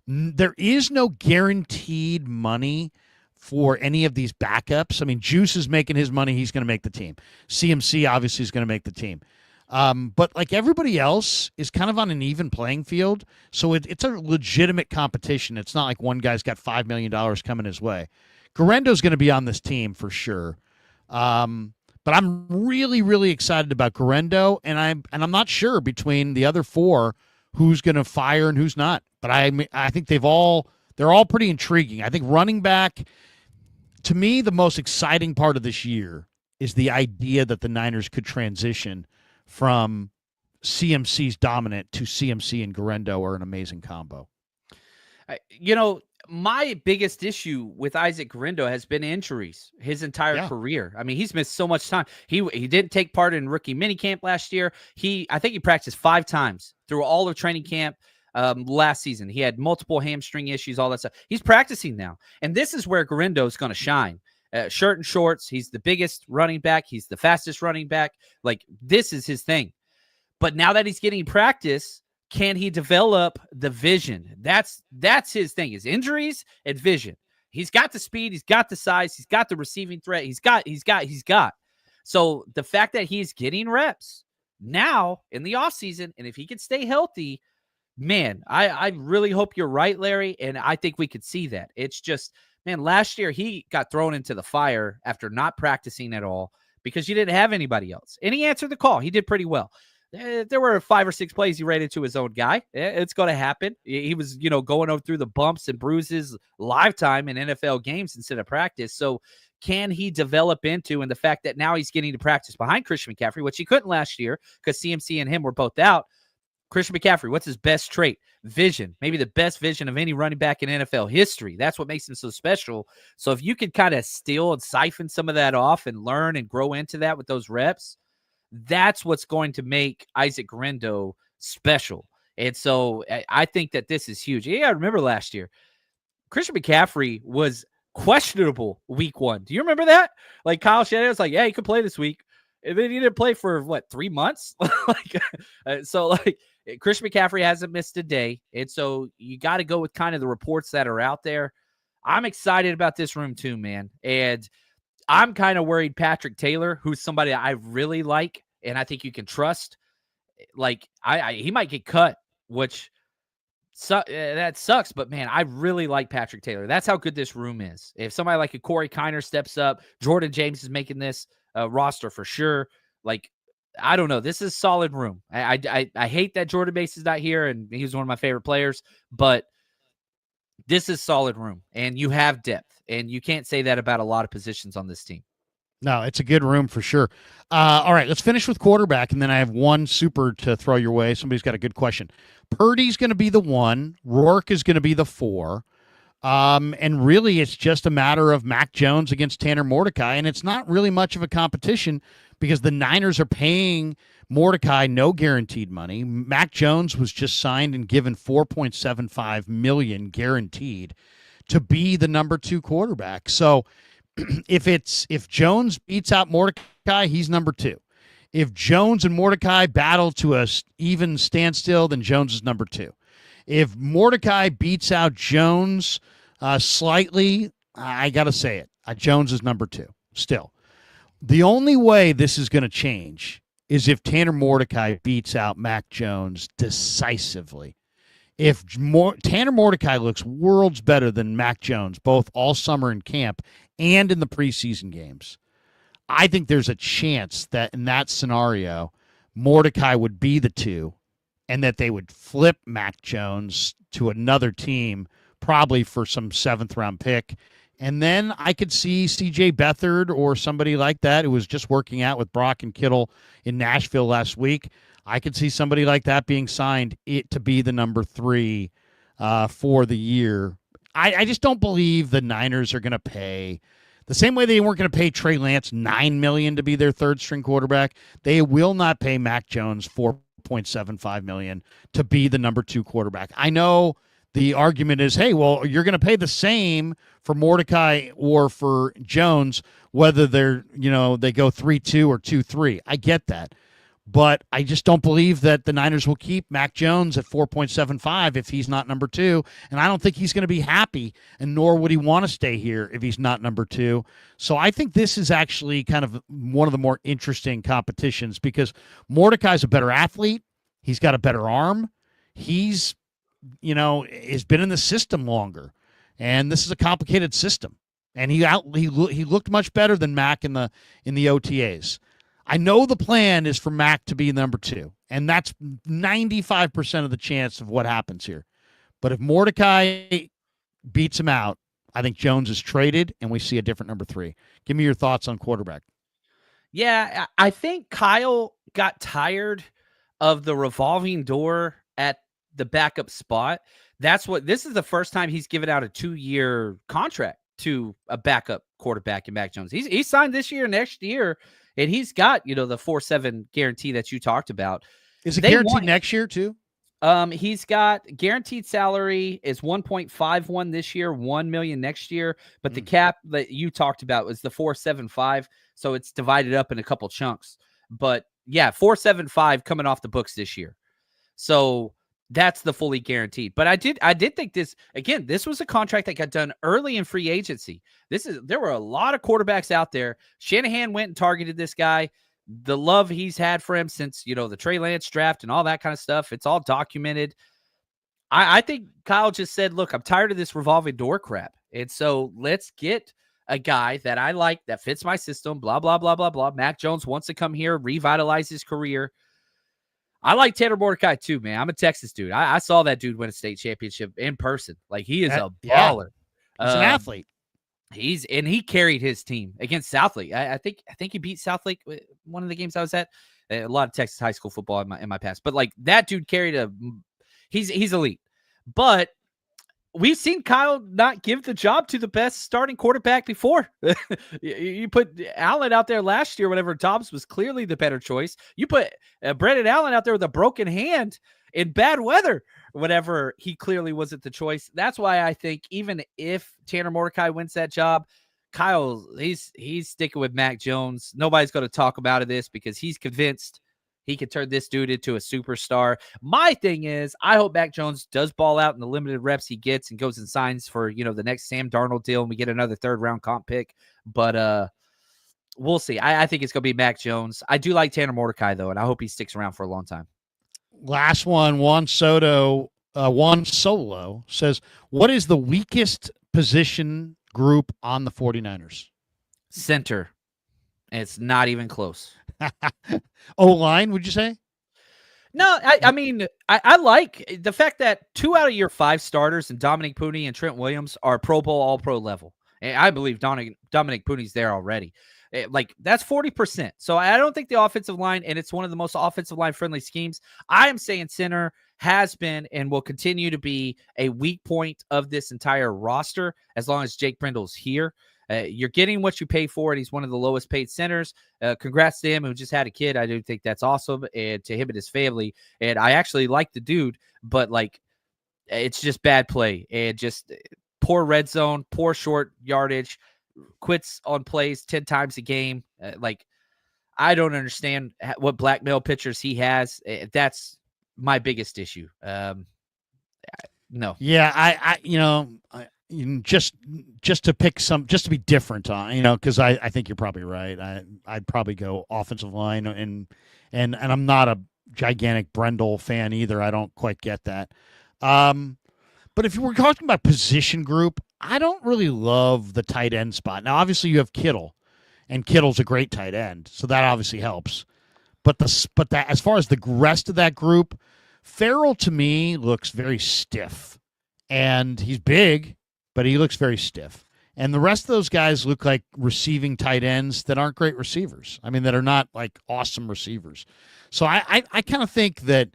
there is no guaranteed money for any of these backups. I mean, Juice is making his money. He's going to make the team. CMC obviously is going to make the team. But like everybody else is kind of on an even playing field. So it's a legitimate competition. It's not like one guy's got $5 million coming his way. Garendo's going to be on this team for sure. But I'm really, really excited about Guerendo, and I'm not sure between the other four who's going to fire and who's not. But I think they're all pretty intriguing. I think running back, to me, the most exciting part of this year is the idea that the Niners could transition from CMC's dominant to CMC and Guerendo are an amazing combo. My biggest issue with Isaac Guerendo has been injuries his entire career. I mean, he's missed so much time. He didn't take part in rookie minicamp last year. I think he practiced 5 times through all of training camp last season. He had multiple hamstring issues, all that stuff. He's practicing now. And this is where Guerendo is going to shine. Shirt and shorts. He's the biggest running back. He's the fastest running back. Like, this is his thing. But now that he's getting practice, can he develop the vision? That's his thing, is injuries and vision. He's got the speed. He's got the size. He's got the receiving threat. He's got. So the fact that he's getting reps now in the offseason, and if he can stay healthy, man, I really hope you're right, Larry, and I think we could see that. It's just, man, last year he got thrown into the fire after not practicing at all because you didn't have anybody else. And he answered the call. He did pretty well. There were 5 or 6 plays he ran into his own guy. It's going to happen. He was, going through the bumps and bruises live time in NFL games instead of practice. So can he develop into, and the fact that now he's getting to practice behind Christian McCaffrey, which he couldn't last year because CMC and him were both out. Christian McCaffrey, what's his best trait? Vision. Maybe the best vision of any running back in NFL history. That's what makes him so special. So if you could kind of steal and siphon some of that off and learn and grow into that with those reps, that's what's going to make Isaac Guerendo special. And so I think that this is huge. Yeah, I remember last year, Christian McCaffrey was questionable week 1. Do you remember that? Like, Kyle Shanahan was like, yeah, he could play this week. And then he didn't play for, 3 months? Christian McCaffrey hasn't missed a day. And so you got to go with kind of the reports that are out there. I'm excited about this room too, man. And I'm kind of worried Patrick Taylor, who's somebody I really like and I think you can trust. Like, he might get cut, which that sucks. But, man, I really like Patrick Taylor. That's how good this room is. If somebody like a Corey Kiner steps up, Jordan James is making this roster for sure. Like, I don't know. This is a solid room. I hate that Jordan Bates is not here, and he was one of my favorite players. But this is solid room, and you have depth. And you can't say that about a lot of positions on this team. No, it's a good room for sure. All right, let's finish with quarterback, and then I have one super to throw your way. Somebody's got a good question. Purdy's going to be the 1. Rourke is going to be the 4. And really, it's just a matter of Mac Jones against Tanner Mordecai, and it's not really much of a competition because the Niners are paying Mordecai no guaranteed money. Mac Jones was just signed and given $4.75 million guaranteed to be the number 2 quarterback. So if Jones beats out Mordecai, he's number 2. If Jones and Mordecai battle to a even standstill, then Jones is number 2. If Mordecai beats out Jones slightly, I got to say it, Jones is number 2 still. The only way this is going to change is if Tanner Mordecai beats out Mac Jones decisively. If Tanner Mordecai looks worlds better than Mac Jones, both all summer in camp and in the preseason games, I think there's a chance that in that scenario, Mordecai would be the 2 and that they would flip Mac Jones to another team, probably for some 7th-round pick. And then I could see C.J. Beathard or somebody like that who was just working out with Brock and Kittle in Nashville last week. I could see somebody like that being signed to be the number 3 for the year. I just don't believe the Niners are going to pay the same way they weren't going to pay Trey Lance $9 million to be their 3rd-string quarterback. They will not pay Mac Jones $4.75 million to be the number 2 quarterback. I know the argument is, hey, well, you're going to pay the same for Mordecai or for Jones, whether they go 3-2 or 2-3. I get that. But I just don't believe that the Niners will keep Mac Jones at 4.75 if he's not number 2. And I don't think he's going to be happy, and nor would he want to stay here if he's not number 2. So I think this is actually kind of one of the more interesting competitions because Mordecai's a better athlete. He's got a better arm. He's, has been in the system longer. And this is a complicated system. and he looked much better than Mac in the OTAs. I know the plan is for Mac to be number 2, and that's 95% of the chance of what happens here. But if Mordecai beats him out, I think Jones is traded, and we see a different number 3. Give me your thoughts on quarterback. Yeah, I think Kyle got tired of the revolving door at the backup spot. This is the first time he's given out a 2-year contract to a backup quarterback in Mac Jones. He signed this year, next year, and he's got, the 4-7 guarantee that you talked about. Is it guaranteed next year too? He's got guaranteed salary is 1.51 this year, 1 million next year, but the cap that you talked about was the 4.75, so it's divided up in a couple chunks. But yeah, 4.75 coming off the books this year. So that's the fully guaranteed. But I did think this was a contract that got done early in free agency. There were a lot of quarterbacks out there. Shanahan went and targeted this guy. The love he's had for him since, the Trey Lance draft and all that kind of stuff. It's all documented. I think Kyle just said, look, I'm tired of this revolving door crap. And so let's get a guy that I like, that fits my system, blah, blah, blah, blah, blah. Mac Jones wants to come here, revitalize his career. I like Tanner Mordecai too, man. I'm a Texas dude. I saw that dude win a state championship in person. Like, he is a baller. Yeah. He's an athlete. He carried his team against Southlake. I think he beat Southlake one of the games I was at. A lot of Texas high school football in my past, but like, that dude carried he's elite. But we've seen Kyle not give the job to the best starting quarterback before. You put Allen out there last year, whenever Dobbs was clearly the better choice. You put Brendan Allen out there with a broken hand in bad weather, whenever he clearly wasn't the choice. That's why I think even if Tanner Mordecai wins that job, Kyle, he's sticking with Mac Jones. Nobody's going to talk him out of this because he's convinced he could turn this dude into a superstar. My thing is, I hope Mac Jones does ball out in the limited reps he gets and goes and signs for, the next Sam Darnold deal, and we get another 3rd-round comp pick. But we'll see. I think it's going to be Mac Jones. I do like Tanner Mordecai, though, and I hope he sticks around for a long time. Last one, Juan Solo says, what is the weakest position group on the 49ers? Center. It's not even close. O-line, would you say? No, I mean, I like the fact that 2 out of your 5 starters and Dominic Pooney and Trent Williams are Pro Bowl, All-Pro level. And I believe Dominic Pooney's there already. Like, that's 40%. So I don't think the offensive line, and it's one of the most offensive line friendly schemes. I am saying center has been and will continue to be a weak point of this entire roster as long as Jake Brindle's here. You're getting what you pay for, and he's one of the lowest paid centers. Congrats to him who just had a kid. I do think that's awesome, and to him and his family. And I actually like the dude, but like, it's just bad play and just poor red zone, poor short yardage, quits on plays 10 times a game. Like, I don't understand what blackmail pitchers he has. That's my biggest issue. No. Yeah, I just to pick just to be different on, because I think you're probably right. I'd probably go offensive line, and I'm not a gigantic Brendel fan either. I don't quite get that. But if we're talking about position group, I don't really love the tight end spot. Now, obviously, you have Kittle, and Kittle's a great tight end, so that obviously helps. But that as far as the rest of that group, Farrell to me looks very stiff, and he's big, but he looks very stiff. And the rest of those guys look like receiving tight ends that aren't great receivers. I mean, that are not like awesome receivers. So I kind of think that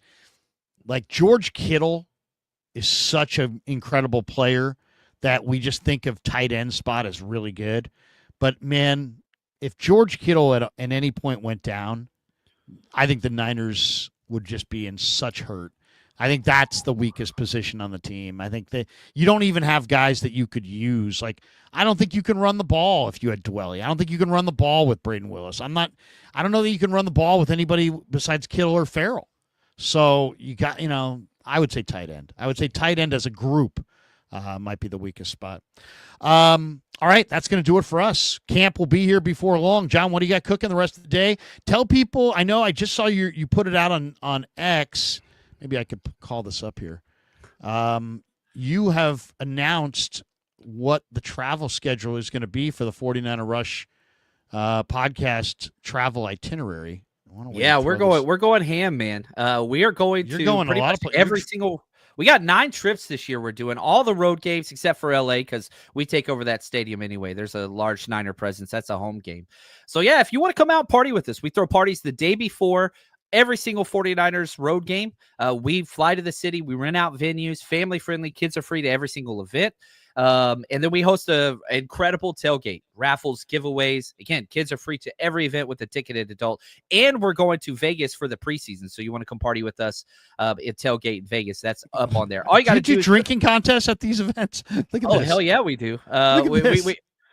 like George Kittle is such an incredible player that we just think of tight end spot as really good. But man, if George Kittle at any point went down, I think the Niners would just be in such hurt. I think that's the weakest position on the team. I think that you don't even have guys that you could use. Like, I don't think you can run the ball if you had Dwelly. I don't think you can run the ball with Braden Willis. I don't know that you can run the ball with anybody besides Kittle or Farrell. So you got, I would say tight end. I would say tight end as a group might be the weakest spot. All right, that's going to do it for us. Camp will be here before long. John, what do you got cooking the rest of the day? Tell people, I know I just saw you put it out on X. Maybe I could call this up here. You have announced what the travel schedule is going to be for the 49er Rush podcast travel itinerary. Yeah, we're going ham, man. We are going You're to going pretty a lot much of every single. We got 9 trips this year. We're doing all the road games except for LA because we take over that stadium anyway. There's a large Niner presence. That's a home game. So yeah, if you want to come out and party with us, we throw parties the day before every single 49ers road game. We fly to the city. We rent out venues, family friendly. Kids are free to every single event. And then we host an incredible tailgate, raffles, giveaways. Again, kids are free to every event with a ticketed adult. And we're going to Vegas for the preseason. So you want to come party with us at Tailgate in Vegas. That's up on there. All you got to do is drinking contests at these events. Look at this. Oh, hell yeah, we do.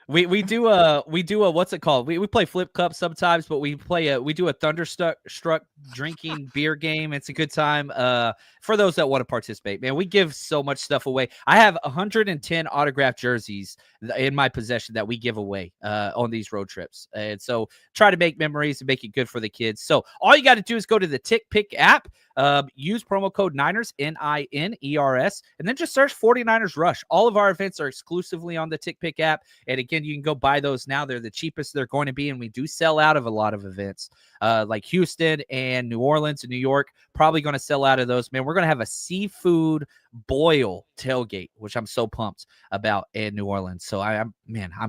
We do a what's it called? We play flip cup sometimes, but we do a thunderstruck drinking beer game. It's a good time for those that want to participate. Man, we give so much stuff away. I have 110 autographed jerseys in my possession that we give away on these road trips, and so try to make memories and make it good for the kids. So all you got to do is go to the Tick Pick app. Use promo code Niners, NINERS, and then just search 49ers Rush. All of our events are exclusively on the Tick Pick app. And again, you can go buy those now. They're the cheapest they're going to be. And we do sell out of a lot of events like Houston and New Orleans and New York. Probably going to sell out of those. Man, we're going to have a seafood boil tailgate, which I'm so pumped about in New Orleans. So I'm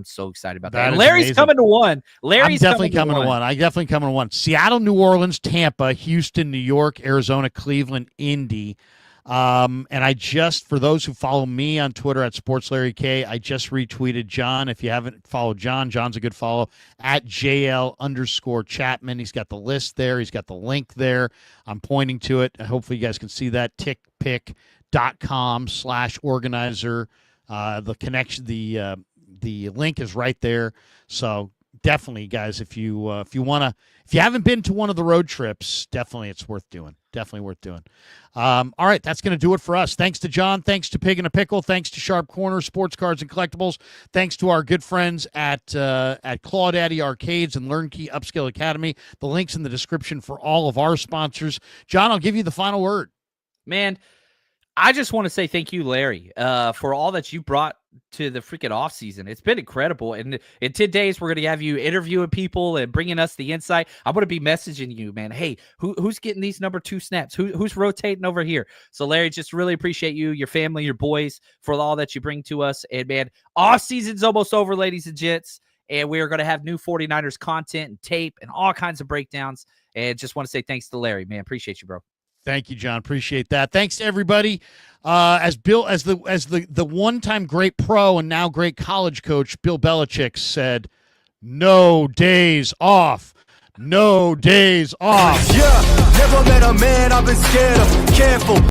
so excited about that. Larry's amazing. Coming to one. Larry's definitely coming to one. I'm definitely coming to one. Seattle, New Orleans, Tampa, Houston, New York, Arizona, Cleveland, Indy. And I just, for those who follow me on Twitter at SportsLarryK, I just retweeted John. If you haven't followed John, John's a good follow at JL_Chapman. He's got the list there. He's got the link there. I'm pointing to it. Hopefully you guys can see that. tickpick.com/organizer. The connection, the link is right there. So definitely, guys, if you haven't been to one of the road trips, definitely it's worth doing. Definitely worth doing. All right, that's going to do it for us. Thanks to John. Thanks to Pig and a Pickle. Thanks to Sharp Corner, Sports Cards and Collectibles. Thanks to our good friends at Clawdaddy Arcades and LearnKey Upscale Academy. The link's in the description for all of our sponsors. John, I'll give you the final word. Man, I just want to say thank you, Larry, for all that you brought to the freaking off season. It's been incredible. And in 10 days, we're going to have you interviewing people and bringing us the insight. I'm going to be messaging you, man. Hey, who's getting these number 2 snaps? Who's rotating over here? So Larry, just really appreciate you, your family, your boys for all that you bring to us. And man, off season's almost over, ladies and gents. And we are going to have new 49ers content and tape and all kinds of breakdowns. And just want to say thanks to Larry, man. Appreciate you, bro. Thank you, John. Appreciate that. Thanks to everybody. As the one-time great pro and now great college coach, Bill Belichick said, "No days off. No days off." Yeah, never met a man I've been scared of. Careful.